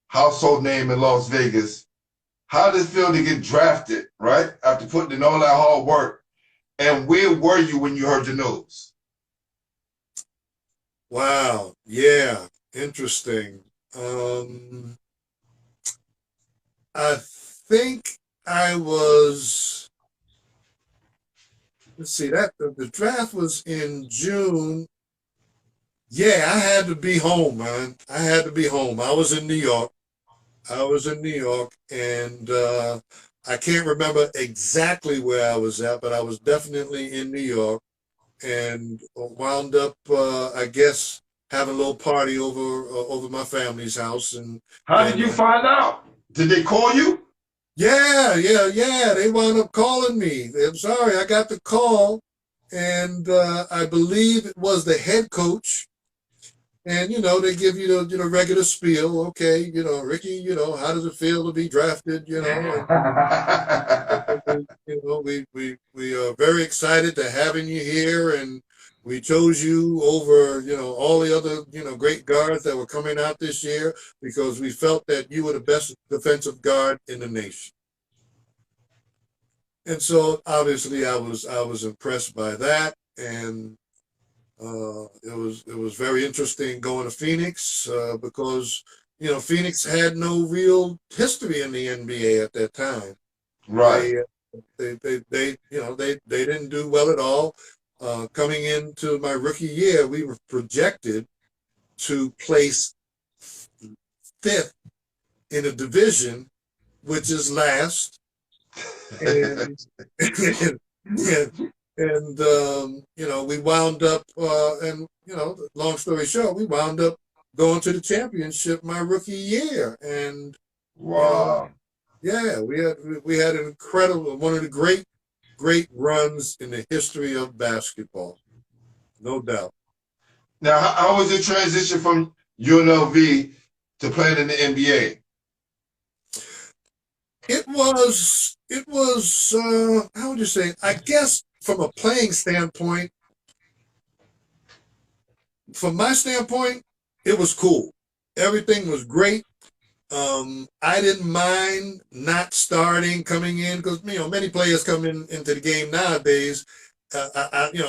household name in Las Vegas. How did it feel to get drafted, right? After putting in all that hard work. And where were you when you heard the news? Wow. Yeah. Interesting. I think I was, let's see, that the draft was in June. Yeah, I had to be home, man. I had to be home. I was in New York. And I can't remember exactly where I was at, but I was definitely in New York. and wound up, I guess, having a little party over my family's house. How did you find out? Did they call you? Yeah. They wound up calling me. I'm sorry, I got the call, and I believe it was the head coach. And they give you the regular spiel. Okay, Ricky, how does it feel to be drafted? We are very excited to having you here, and we chose you over all the other great guards that were coming out this year because we felt that you were the best defensive guard in the nation. And so obviously I was impressed by that, and it was very interesting going to Phoenix because Phoenix had no real history in the NBA at that time. Right. They didn't do well at all. Coming into my rookie year, we were projected to place fifth in a division, which is last, and we wound up, long story short, we wound up going to the championship my rookie year, and Wow. yeah, we had an incredible, one of the great runs in the history of basketball, no doubt. Now, how was the transition from UNLV to playing in the NBA? It was how would you say? I guess from a playing standpoint, from my standpoint, it was cool. Everything was great. I didn't mind not starting coming in because many players come into the game nowadays.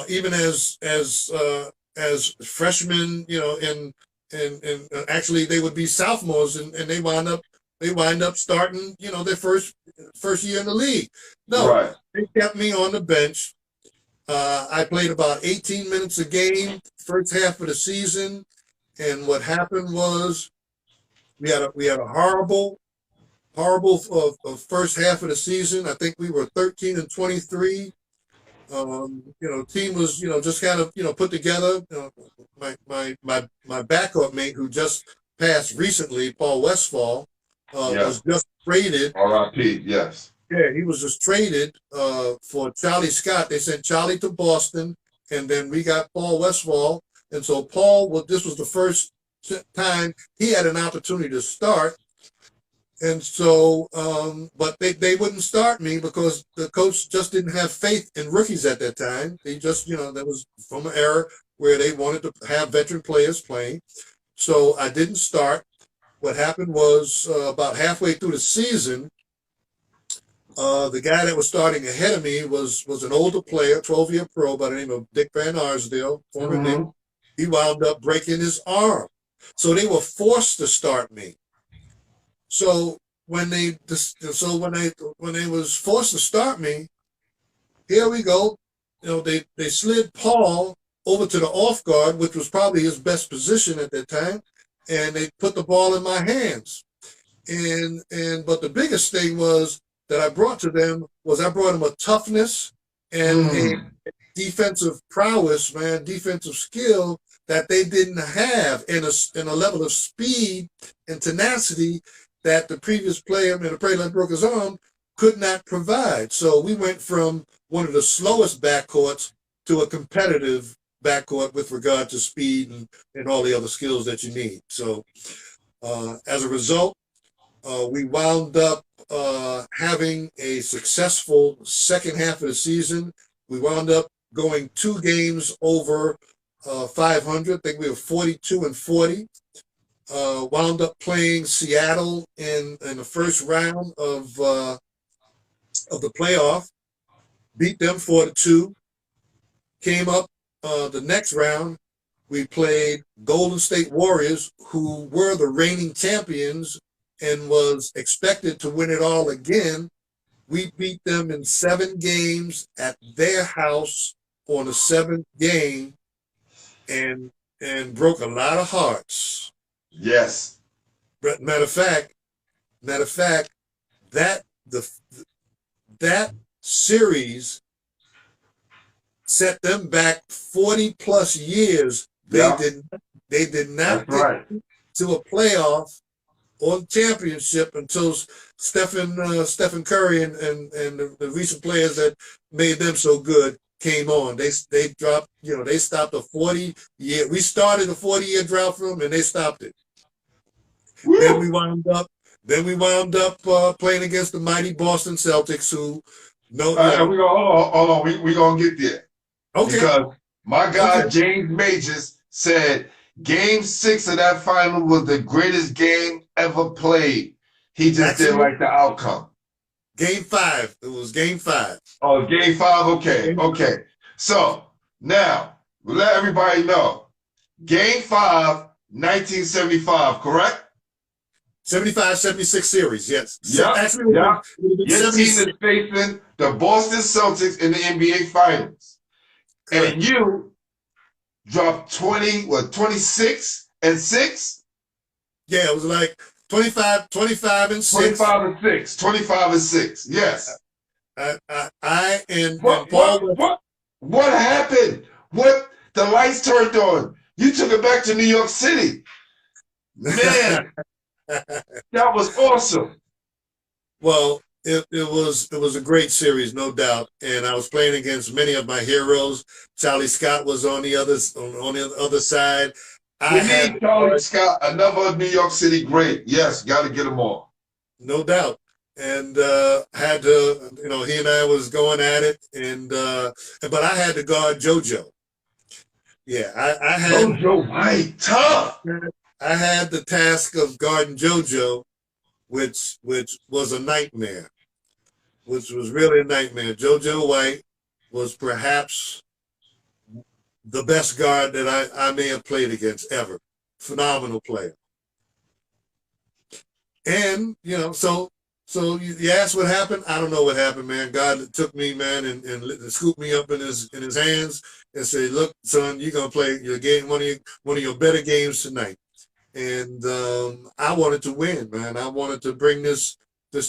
Even as freshmen, and actually they would be sophomores, and they wind up starting, their first year in the league. No, Right. they kept me on the bench. I played about 18 minutes a game, first half of the season, and what happened was we had a horrible first half of the season. I think we were 13-23. Team was just kind of put together. My backup mate who just passed recently, Paul Westfall, was just traded. R.I.P. Yes. Yeah, he was just traded for Charlie Scott. They sent Charlie to Boston, and then we got Paul Westfall. And so this was the first time he had an opportunity to start. And so, but they wouldn't start me because the coach just didn't have faith in rookies at that time. They just, that was from an era where they wanted to have veteran players playing. So I didn't start. What happened was about halfway through the season, the guy that was starting ahead of me was an older player, 12-year pro by the name of Dick Van Arsdale, former Nick. He wound up breaking his arm. So they were forced to start me. So when they was forced to start me, here we go. They slid Paul over to the off guard, which was probably his best position at that time, and they put the ball in my hands. But the biggest thing was that I brought to them was I brought them a toughness and a defensive prowess, defensive skill that they didn't have, in a level of speed and tenacity that the previous player, the player that broke his arm, could not provide. So we went from one of the slowest backcourts to a competitive backcourt with regard to speed and all the other skills that you need. So as a result, we wound up having a successful second half of the season. We wound up going 2 games over 500. I think we were 42-40. Wound up playing Seattle in the first round of the playoff. Beat them 4-2. Came up the next round. We played Golden State Warriors, who were the reigning champions and was expected to win it all again. We beat them in 7 games at their house on the 7th game, and broke a lot of hearts. Yes. But matter of fact, that series set them back 40 plus years. Yeah, They did not that's right. get to a playoff or championship until Stephen Curry and the recent players that made them so good came on. They dropped, they stopped a 40-year. We started a 40-year drought for them, and they stopped it. Then Woo! we wound up playing against the mighty Boston Celtics, who And we go, hold on. We gonna get there. Okay. Because my guy Okay. James Majors said Game 6 of that final was the greatest game ever played. He just didn't like the outcome. Game 5. It was Game 5. Oh, Game 5. Okay, Game okay. So now we'll let everybody know. Game 5, 1975, correct? 75-76 series, yes. Yeah. Actually, Yeah. it would have been Your team 76. is facing the Boston Celtics in the NBA Finals. Correct. And you dropped 26 and 6? Yeah, it was like 25 and 6. 25 and 6. 25 and 6. Yes. I and Paul. What happened? What the lights turned on? You took it back to New York City. Man, that was awesome. Well, it was a great series, no doubt. And I was playing against many of my heroes. Charlie Scott was on the other side. We need Charlie Scott, another New York City great. Yes, got to get him on. No doubt. And had to, he and I was going at it, but I had to guard JoJo. Yeah, I had JoJo White, tough. I had the task of guarding JoJo, which was a nightmare, which was really a nightmare. JoJo White was perhaps the best guard that I may have played against ever. Phenomenal player. And, so you asked what happened? I don't know what happened, man. God took me, man, and scooped me up in his hands and said, "Look, son, you're gonna play your game, one of your better games tonight." And I wanted to win, man. I wanted to bring this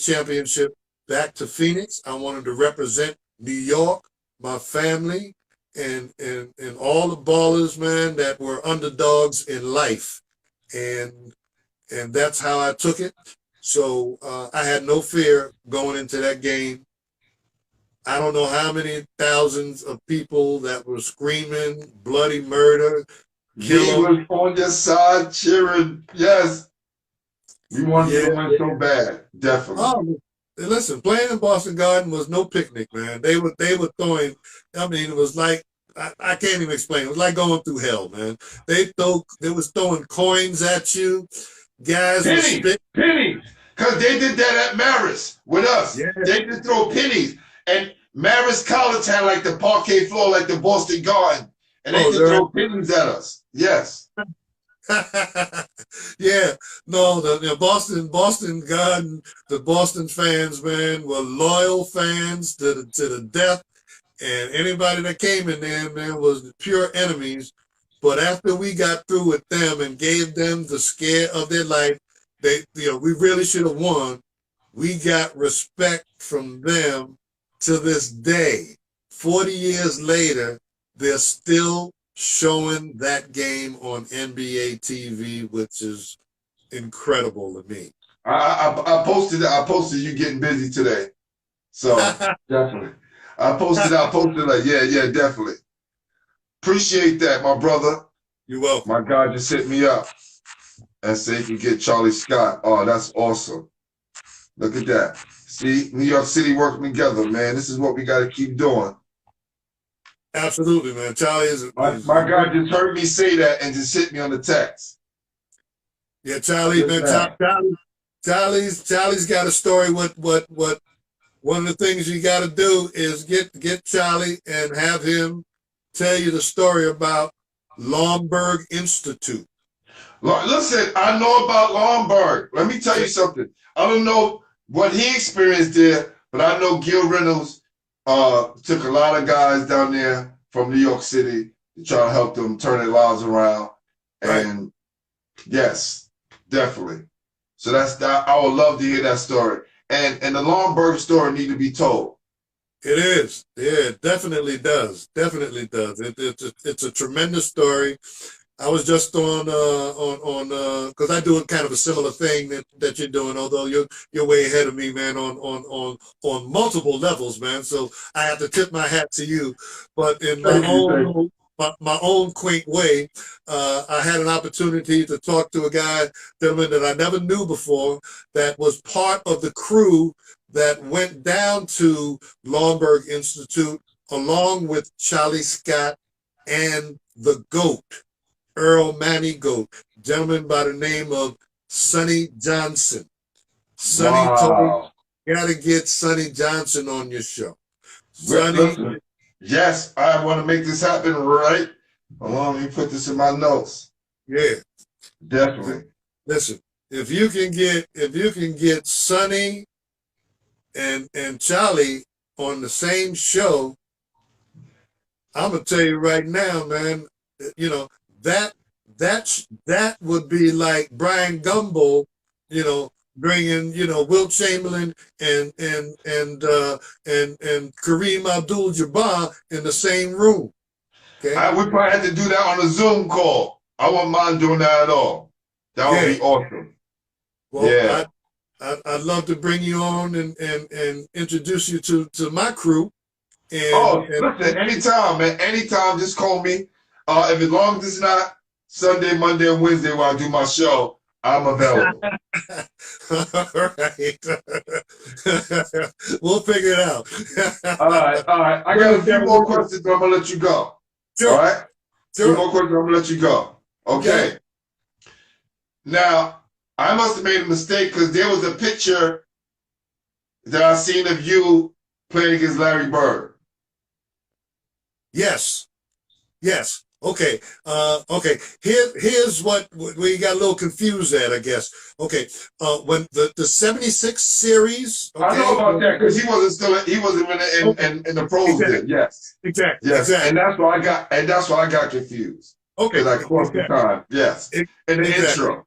championship back to Phoenix. I wanted to represent New York, my family, and all the ballers, man, that were underdogs in life, and that's how I took it. So I had no fear going into that game. I don't know how many thousands of people that were screaming bloody murder. He was on your side cheering. Yes. We wanted you to win so bad. Definitely. Oh, listen, playing in Boston Garden was no picnic, man. They were throwing, I mean, it was like, I can't even explain. It was like going through hell, man. They was throwing coins at you. Guys were spitting. Pennies. Because they did that at Marist with us. Yeah. They could throw pennies. And Marist College had like the parquet floor, like the Boston Garden. And they could throw pennies at us. Yes. Yeah. No, the Boston Garden, the Boston fans, man, were loyal fans to the death. And anybody that came in there, man, was pure enemies. But after we got through with them and gave them the scare of their life, we really should have won. We got respect from them to this day. 40 years later, they're still showing that game on NBA TV, which is incredible to me. I posted you getting busy today. So definitely. I posted like, yeah, definitely. Appreciate that, my brother. You're welcome. My guy just hit me up and said he can get Charlie Scott. Oh, that's awesome. Look at that. See, New York City working together, man. This is what we got to keep doing. Absolutely, man. Charlie is my guy just heard me say that and just hit me on the text. Yeah, Charlie, man. Charlie's got a story. What one of the things you got to do is get Charlie and have him tell you the story about Lomberg Institute. Listen, I know about Lomberg. Let me tell you something. I don't know what he experienced there, but I know Gil Reynolds took a lot of guys down there from New York City to try to help them turn their lives around. And yes, definitely. So that's that. I would love to hear that story. And the Lomberg story need to be told. It is. Yeah, it definitely does. Definitely does. It's a tremendous story. I was just on because I do kind of a similar thing that you're doing, although you're way ahead of me, man, on multiple levels, man. So I have to tip my hat to you. But in my Thank you, own thank you. my own quaint way, I had an opportunity to talk to a gentleman that I never knew before, that was part of the crew that went down to Lomberg Institute along with Charlie Scott and the GOAT. Earl Manny Goat, gentleman by the name of Sonny Johnson. Sonny told me, Wow. you gotta get Sonny Johnson on your show. Sonny, Listen, yes, I want to make this happen right. Hold on, let me put this in my notes. yeah, Definitely. listen, if you can get Sonny and Charlie on the same show, I'm gonna tell you right now, man, you know, that that would be like Brian Gumbo, bringing Wilt Chamberlain and Kareem Abdul-Jabbar in the same room. Okay. We probably had to do that on a Zoom call. I wouldn't mind doing that at all. That would be awesome. Well, Yeah. I'd love to bring you on and introduce you to my crew. Listen, anytime, man. Anytime, just call me. If as long as it's not Sunday, Monday, or Wednesday when I do my show, I'm available. All right. We'll figure it out. All right. I got a few more questions, but I'm gonna let you go. Sure. All right? Sure. Few more questions, I'm gonna let you go. Okay. Now, I must have made a mistake because there was a picture that I seen of you playing against Larry Bird. Yes. Okay. Okay. Here's what we got a little confused at, I guess. Okay. When the 76 series. Okay, I know about that because he wasn't in the pros then. Yes. Exactly. Yes. Exactly. And that's why I got confused. Okay. Because I crossed the time. Yes. In the intro.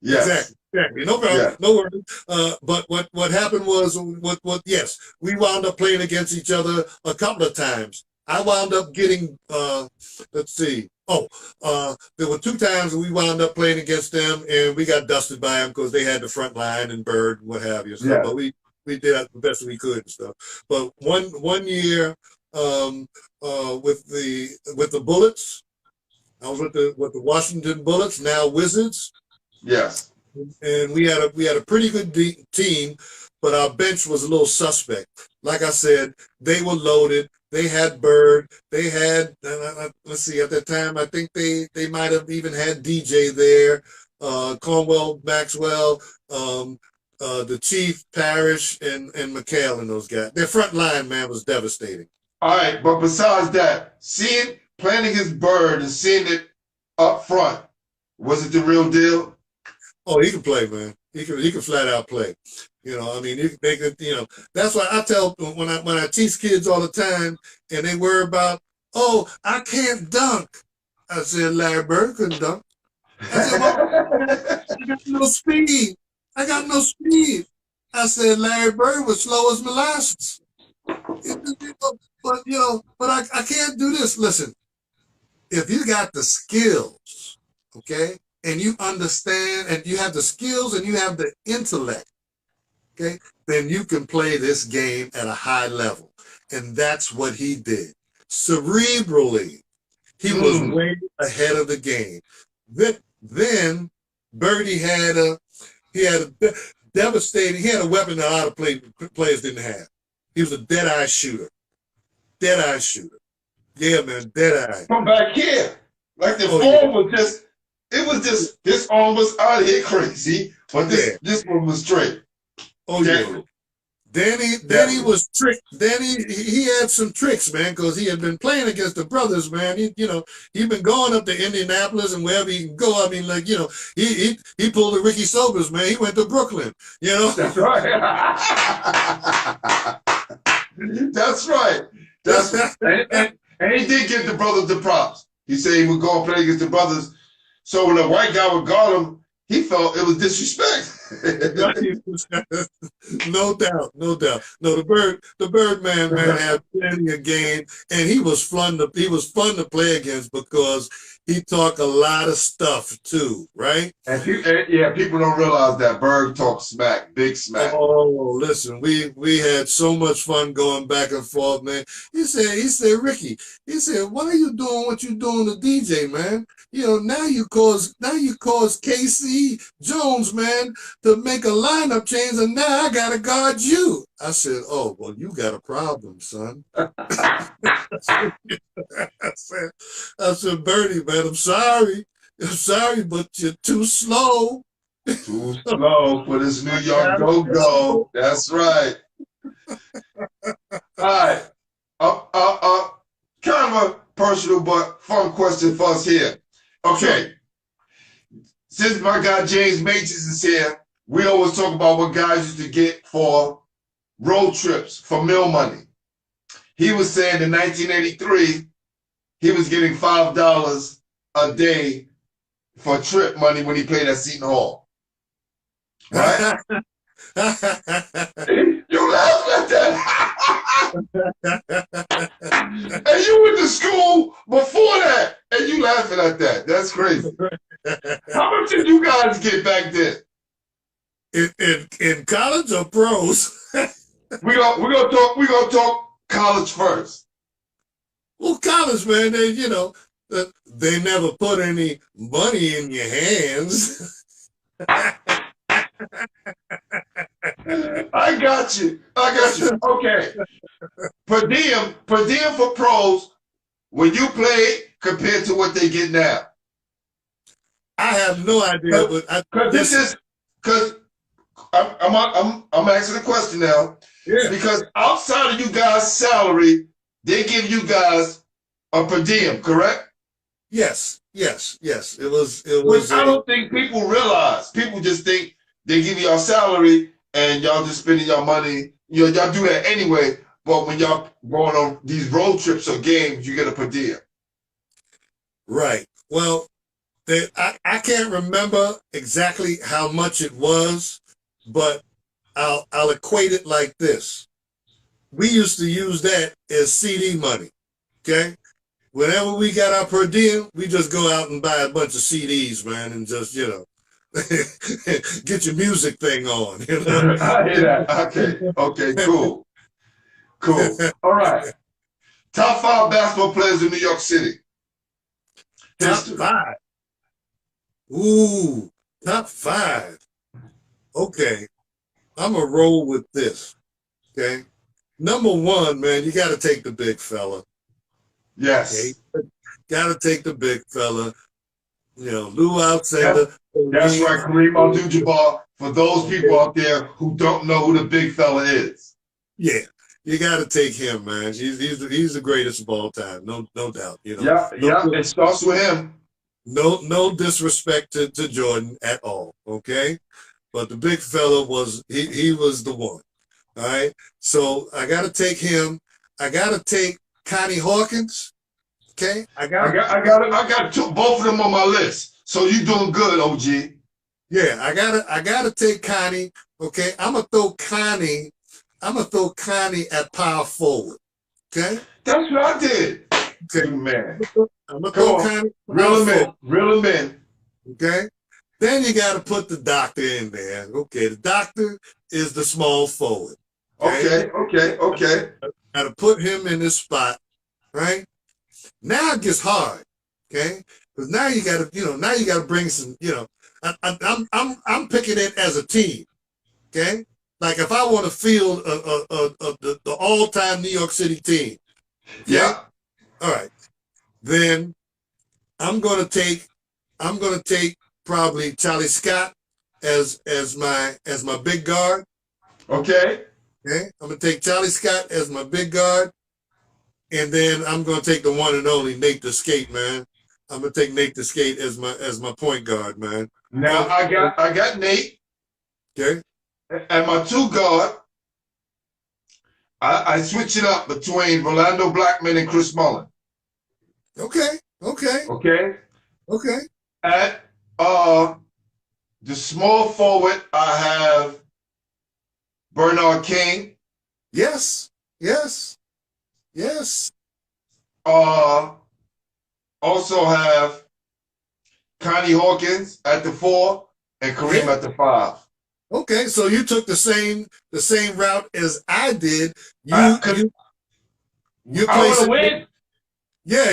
Yes. Exactly. No problem. Yes. No worries. But what happened was yes, we wound up playing against each other a couple of times. I wound up getting let's see. There were 2 times we wound up playing against them and we got dusted by them because they had the front line and Bird and what have you. So, Yeah. but we did the best we could and stuff. But one year with the Bullets, I was with the Washington Bullets, now Wizards. Yes. And we had a pretty good team, but our bench was a little suspect. Like I said, they were loaded. They had Bird. They had let's see. At that time, I think they might have even had DJ there, Cornwell, Maxwell, the Chief, Parrish, and McHale, and those guys. Their front line, man, was devastating. All right, but besides that, playing against Bird and seeing it up front, was it the real deal? Oh, he can play, man. He can flat out play. I mean, they could. That's why I tell when I teach kids all the time, and they worry about, oh, I can't dunk. I said, Larry Bird couldn't dunk. I said, well, I got no speed. I I said, Larry Bird was slow as molasses. But I can't do this. Listen, if you got the skills, okay, and you understand, and you have the skills, and you have the intellect, okay, then you can play this game at a high level. And that's what he did. Cerebrally, he was way ahead of the game. Then Birdie had a devastating, he had a weapon that a lot of players didn't have. He was a dead-eye shooter. Yeah, man, dead-eye. From back here. Like the form was just, this arm was out of here crazy, but this one was straight. Oh, yeah. Danny was tricked. Danny, he had some tricks, man, because he had been playing against the brothers, man. He'd been going up to Indianapolis and wherever he can go. I mean, like, he pulled the Ricky Sobers, man. He went to Brooklyn, That's right. That's right. And he did give the brothers the props. He said he would go and play against the brothers. So when a white guy would guard him, he felt it was disrespect. No doubt, no doubt. No, the Birdman man had plenty of game, and he was fun to play against because he talked a lot of stuff too, right? Yeah, people don't realize that Berg talks smack, big smack. Oh, listen, we had so much fun going back and forth, man. He said, Ricky, he said, why are you doing what you doing to DJ, man? You know, now you cause KC Jones, man, to make a lineup change, and now I gotta guard you. I said, oh, well, you got a problem, son. I said, Bertie, man, I'm sorry, but you're too slow. Too slow for this New York go-go. That's right. All right. Kind of a personal but fun question for us here. Okay. Since my guy James Mages is here, we always talk about what guys used to get for road trips, for meal money. He was saying in 1983, he was getting $5 a day for trip money when he played at Seton Hall. Right? You laughing at that? And you went to school before that, and you laughing at that. That's crazy. How much did you guys get back then? In college or pros? We're gonna talk college first. Well, college, man, they never put any money in your hands. I got you. Okay. Per diem for pros, when you play compared to what they get now. I have no idea, because I'm asking a question now. Yeah. Because outside of you guys' salary, they give you guys a per diem, correct? Yes. It was. Which I don't think people realize. People just think they give you your salary and y'all just spending your money. Y'all do that anyway. But when y'all going on these road trips or games, you get a per diem. Right. Well, I can't remember exactly how much it was, but I'll equate it like this. We used to use that as CD money. Okay. Whenever we got our per diem, we just go out and buy a bunch of CDs, man, and just, get your music thing on. I hear that. Okay, cool. All right. Top 5 basketball players in New York City. Top 5. Ooh, top 5. Okay. I'm going to roll with this. Okay. Number 1, man, you got to take the big fella. Yes. Okay? Got to take the big fella. Lou Alcindor. That's right, Kareem Abdul-Jabbar. For those people out there who don't know who the big fella is. Yeah, you got to take him, man. He's the greatest of all time, no doubt. Yeah, it starts with him. No disrespect to Jordan at all, okay? But the big fella he was the one. All right. So I got to take him. I got to take Connie Hawkins. Okay. I got both of them on my list. So you doing good, OG. Yeah, I gotta take Connie. Okay. I'm gonna throw Connie at power forward. Okay. That's what I did. Okay, man. I'm gonna throw Connie. Reel him in. Okay. Then you gotta put the doctor in there. Okay, the doctor is the small forward. Okay. Gotta put him in his spot, right? Now it gets hard, okay? Because now you gotta bring some, I'm picking it as a team, okay? Like if I want to field the all-time New York City team, okay? Yeah. All right, then I'm gonna take probably Charlie Scott as my big guard. Okay. Okay, I'm gonna take Charlie Scott as my big guard, and then I'm gonna take the one and only Nate the Skate, man. I'm gonna take Nate the Skate as my point guard, man. Now I got Nate. Okay. And my 2 guard, I switch it up between Rolando Blackman and Chris Mullin. Okay. Okay. Okay. At The small forward, I have Bernard King. Yes, yes, yes. Also have Connie Hawkins at the 4 and Kareem at the 5. Okay, so you took the same route as I did. You I want to win. Yeah,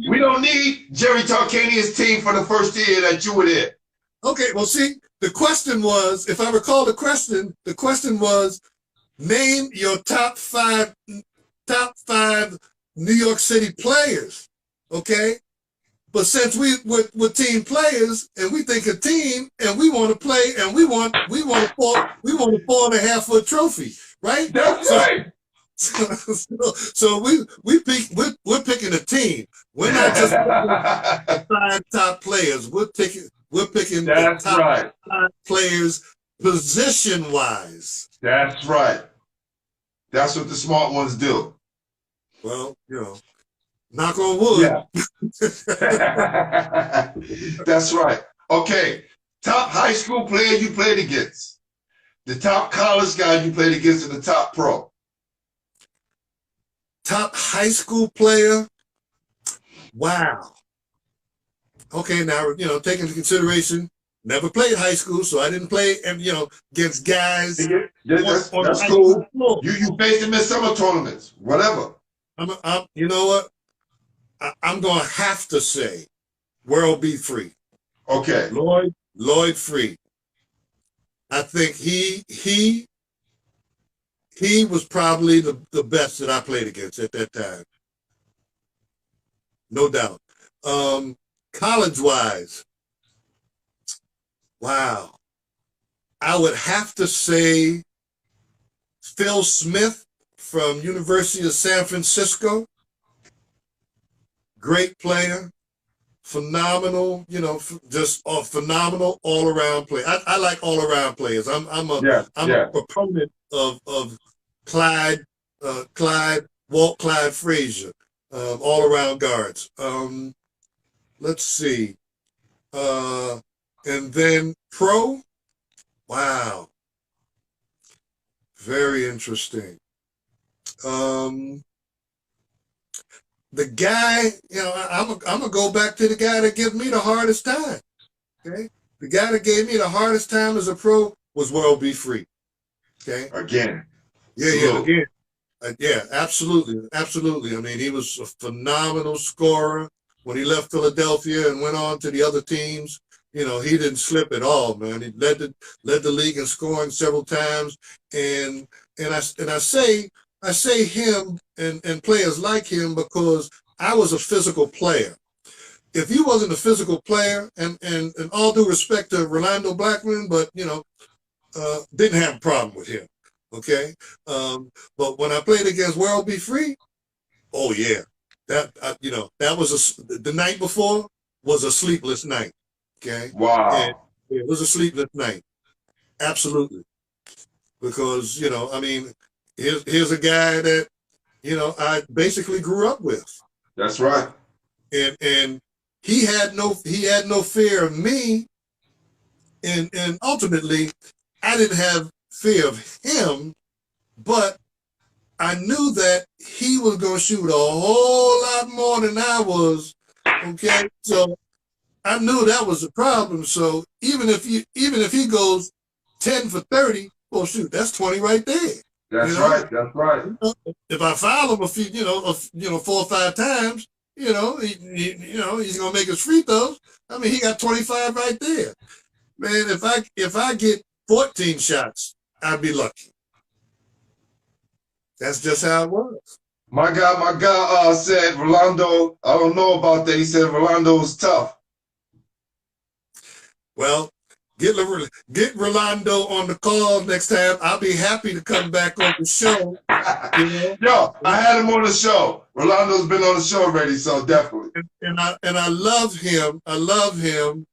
We don't need Jerry Tarkanian's team for the first year that you were there. Okay, well, see, the question was, if I recall the question was, name your top five New York City players. Okay, but since we're team players and we think a team and we want to play and we want a 4.5 foot trophy, right? That's right. So we're picking a team. We're not just picking 5 top players. We're picking the top 5 players position wise. That's right. That's what the smart ones do. Well, knock on wood. Yeah. That's right. Okay. Top high school player you played against. The top college guy you played against, and the top pro. Top high school player. Wow. Okay, now take into consideration, never played high school, so I didn't play against guys. That's cool. You faced him in summer tournaments, whatever. You know what? I'm gonna have to say World B. Free. Okay. Lloyd Free. I think he was probably the best that I played against at that time. No doubt. College-wise, wow. I would have to say Phil Smith from University of San Francisco. Great player. Phenomenal, just a phenomenal all-around player. I like all-around players. I'm a proponent of Clyde Frazier, all-around guards. Let's see. And then pro. Wow. Very interesting. The guy, I'm gonna go back to the guy that gave me the hardest time. Okay, the guy that gave me the hardest time as a pro was World B. Free. Okay, again. Again. Yeah, absolutely. I mean, he was a phenomenal scorer when he left Philadelphia and went on to the other teams. He didn't slip at all, man. He led the league in scoring several times, and I say him and players like him because I was a physical player. If you wasn't a physical player, and all due respect to Rolando Blackman, but didn't have a problem with him. Okay, but when I played against World B. Free, oh yeah, that was the night before was a sleepless night. Okay, wow, and it was a sleepless night, absolutely, because I mean, here's a guy that I basically grew up with. That's right, and he had no fear of me, and ultimately I didn't have fear of him, but I knew that he was going to shoot a whole lot more than I was. Okay, so I knew that was the problem. So even if he goes 10 for 30, well, shoot, that's 20 right there. That's right. That's right. If I foul him a few, 4 or 5 times, he's gonna make his free throws. I mean, he got 25 right there. Man, if I get 14 shots, I'd be lucky. That's just how it was. My guy said Rolando. I don't know about that. He said Rolando's tough. Well, get Rolando on the call next time. I'll be happy to come back on the show. Yo, I had him on the show. Rolando's been on the show already, so definitely. And I love him. I love him,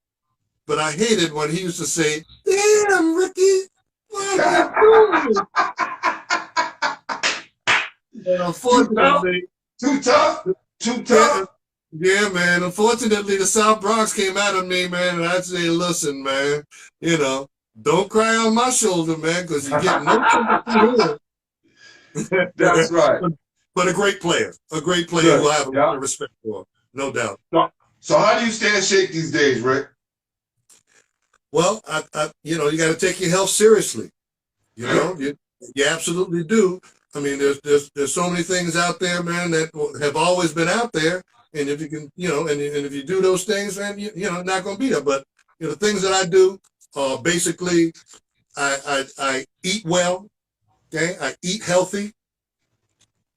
but I hated when he used to say, "Damn, Ricky, what are you doing?" And unfortunately, too tough. Yeah, man. Unfortunately, the South Bronx came out of me, man, and I'd say, listen, man, you know, don't cry on my shoulder, man, because you get no sympathy here. That's right. But a great player who Good. I have a lot Yeah. of respect for, no doubt. So how do you stay in shape these days, Rick? Well, you know, you got to take your health seriously. You know, you absolutely do. I mean, there's so many things out there, man, that have always been out there. And if you can, you know, and if you do those things, man, you know, not going to be there. But, you know, the things that I do, basically, I eat well. Okay. I eat healthy.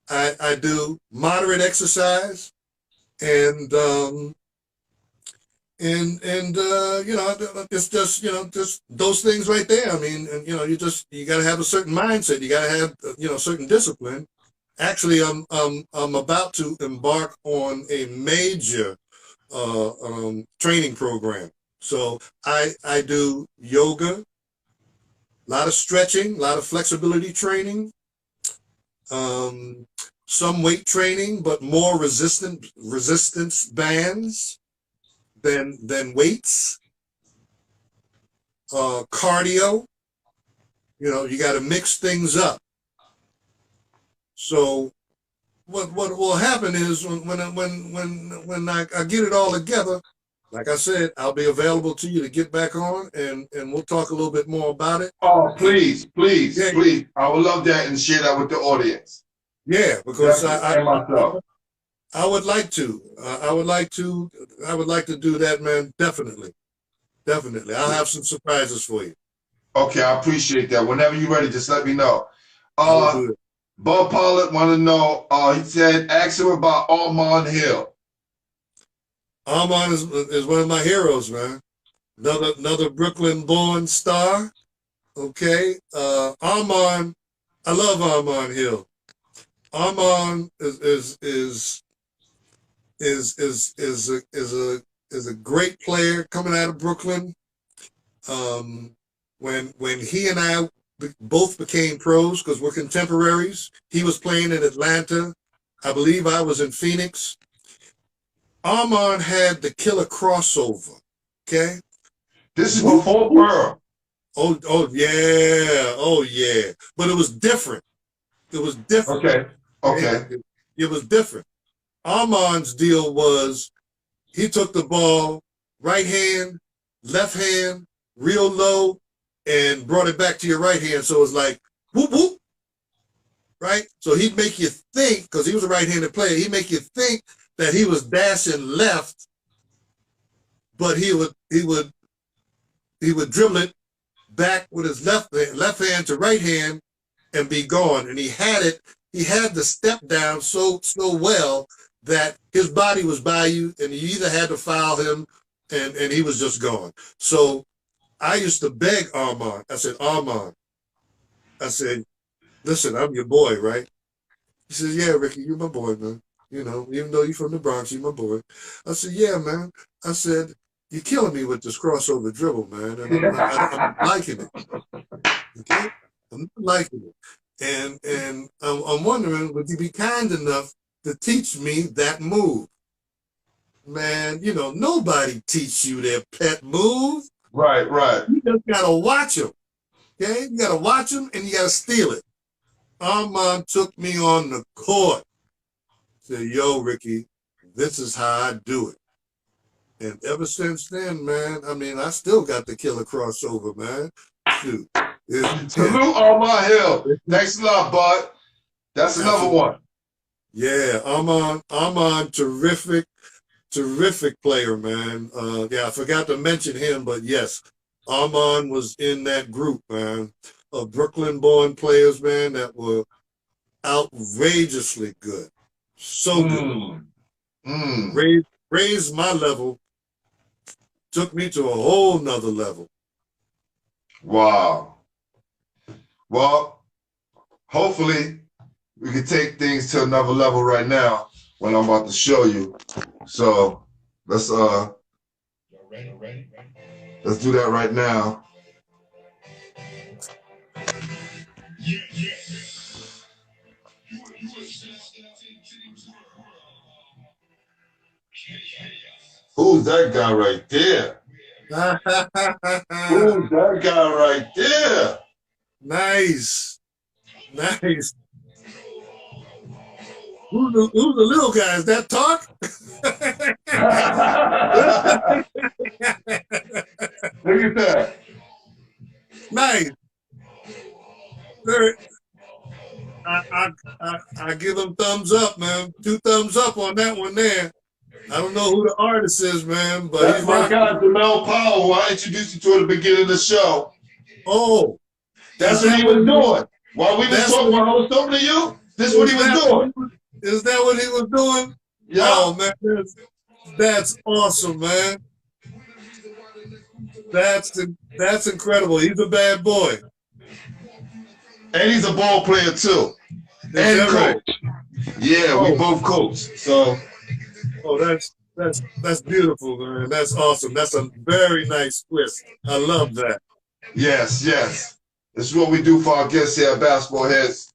I do moderate exercise and, you know, it's just, you know, just those things right there. I mean, and you know, you got to have a certain mindset. You got to have, you know, certain discipline. Actually, I'm about to embark on a major training program. So I do yoga, a lot of stretching, a lot of flexibility training, some weight training, but more resistance bands than weights. Cardio. You know, you got to mix things up. So what will happen is when I get it all together, like I said, I'll be available to you to get back on and we'll talk a little bit more about it. Oh, please, please, Yeah, please. I would love that and share that with the audience. yeah, because And myself. I would like to. I would like to do that, man. Definitely. Definitely. I'll have some surprises for you. Okay, I appreciate that. Whenever you're ready, just let me know. I will do it. Bob Pollard want to know, he said, ask him about Armand Hill. Armand is one of my heroes, man. Another Brooklyn born star. Okay. Armand, I love Armand Hill. Armand is a great player coming out of Brooklyn. When he and I both became pros because we're contemporaries. He was playing in Atlanta. I believe I was in Phoenix. Armand had the killer crossover. Okay. This is before Pearl. Oh yeah. Oh yeah. But it was different. It was different. Okay. Okay. It was different. Armand's deal was he took the ball right hand, left hand, real low, and brought it back to your right hand. So it's like whoop whoop. Right? So he'd make you think, because he was a right-handed player, he'd make you think that he was dashing left, but he would dribble it back with his left hand to right hand and be gone. And he had the step down so well that his body was by you and you either had to foul him and he was just gone. So I used to beg Armand. I said, Armand, I said, listen, I'm your boy, right? He says, yeah, Ricky, you're my boy, man. You know, even though you're from the Bronx, you're my boy. I said, yeah, man. I said, you're killing me with this crossover dribble, man. And I'm liking it. Okay? I'm liking it. And I'm wondering, would you be kind enough to teach me that move? Man, you know, nobody teach you their pet move. Right, right. You just got to watch them. Okay? You got to watch them and you got to steal it. Armand took me on the court. Said, yo, Ricky, this is how I do it. And ever since then, man, I mean, I still got the killer crossover, man. Shoot. Salute Armand Hill. Thanks a lot, bud. That's another one. Yeah, Armand, terrific player, man. Yeah, I forgot to mention him, but yes, Armand was in that group, man, of Brooklyn-born players, man, that were outrageously good. So good. Raised my level, took me to a whole nother level. Wow. Well, hopefully we can take things to another level right now when I'm about to show you. So let's do that right now. Who's that guy right there? Who's that guy right there? Nice. Nice. Who's the little guy? Is that Talk? Look at that. Nice. Very, I give them thumbs up, man. 2 thumbs up on that one there. I don't know who the artist is, man, but That's he's my rocking. guy, Jamel Powell, who I introduced you to at the beginning of the show. Oh, That's is what he that was doing. While we was That's talking, what- while I was talking to you, this is what he was doing. Is that what he was doing? Yeah. Oh man, that's awesome, man. That's incredible. He's a bad boy. And he's a ball player too. Is And that right? coach. Yeah, we Oh. both coach. So Oh, that's beautiful, man. That's awesome. That's a very nice twist. I love that. yes, yes. This is what we do for our guests here at Basketball Heads.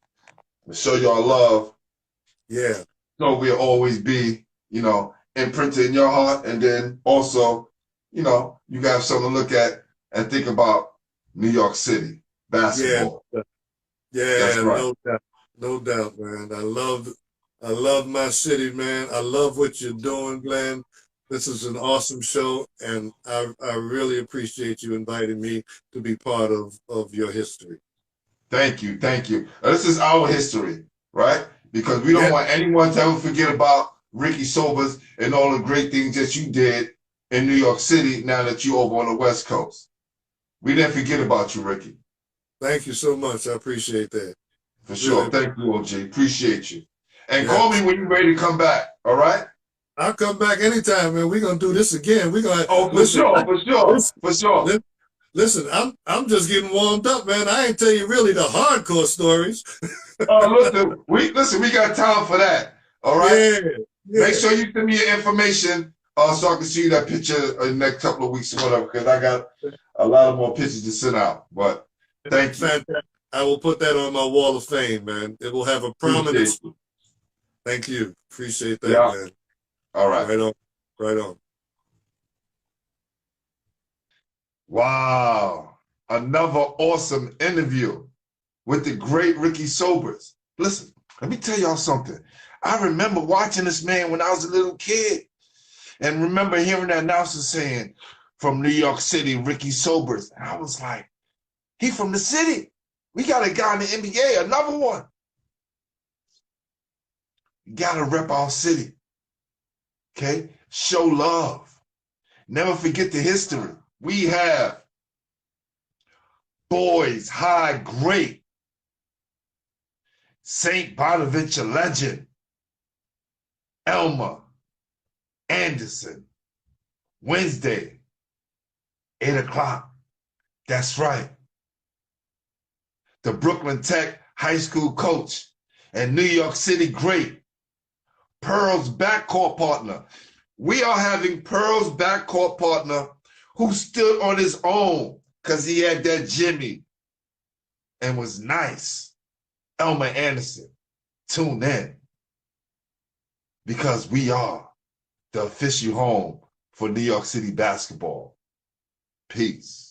We show y'all love. Yeah. So we'll always be, imprinted in your heart. And then also, you got something to look at and think about New York City basketball. Yeah, That's right. no doubt. No doubt, man. I love my city, man. I love what you're doing, Glenn. This is an awesome show, and I really appreciate you inviting me to be part of your history. Thank you. Thank you. This is our history, right? Because we don't want anyone to ever forget about Ricky Sobers and all the great things that you did in New York City now that you're over on the West Coast. We didn't forget about you, Ricky. Thank you so much. I appreciate that. For sure. Really. Thank you, OG. Appreciate you. And Yeah. call me when you're ready to come back, all right? I'll come back anytime, man. We're gonna do this again. We're gonna For sure. Listen, I'm just getting warmed up, man. I ain't tell you really the hardcore stories. Listen, we got time for that. All right. Yeah. Make sure you send me your information so I can see that picture in the next couple of weeks or whatever, because I got a lot of more pictures to send out. But thank you. Fantastic. I will put that on my wall of fame, man. It will have a prominence. Thank you. Appreciate that, man. All right. Right on. Right on. Wow. Another awesome interview with the great Ricky Sobers. Listen, let me tell y'all something. I remember watching this man when I was a little kid and remember hearing the announcer saying, from New York City, Ricky Sobers. And I was like, he from the city. We got a guy in the NBA, another one. You got to rep our city. Okay? Show love. Never forget the history. We have Boys High great. St. Bonaventure legend. Elmer Anderson. Wednesday, 8 o'clock. That's right. The Brooklyn Tech high school coach and New York City great. Pearl's backcourt partner. We are having Pearl's backcourt partner who stood on his own because he had that Jimmy and was nice. Elmer Anderson. Tune in because we are the official home for New York City basketball. Peace.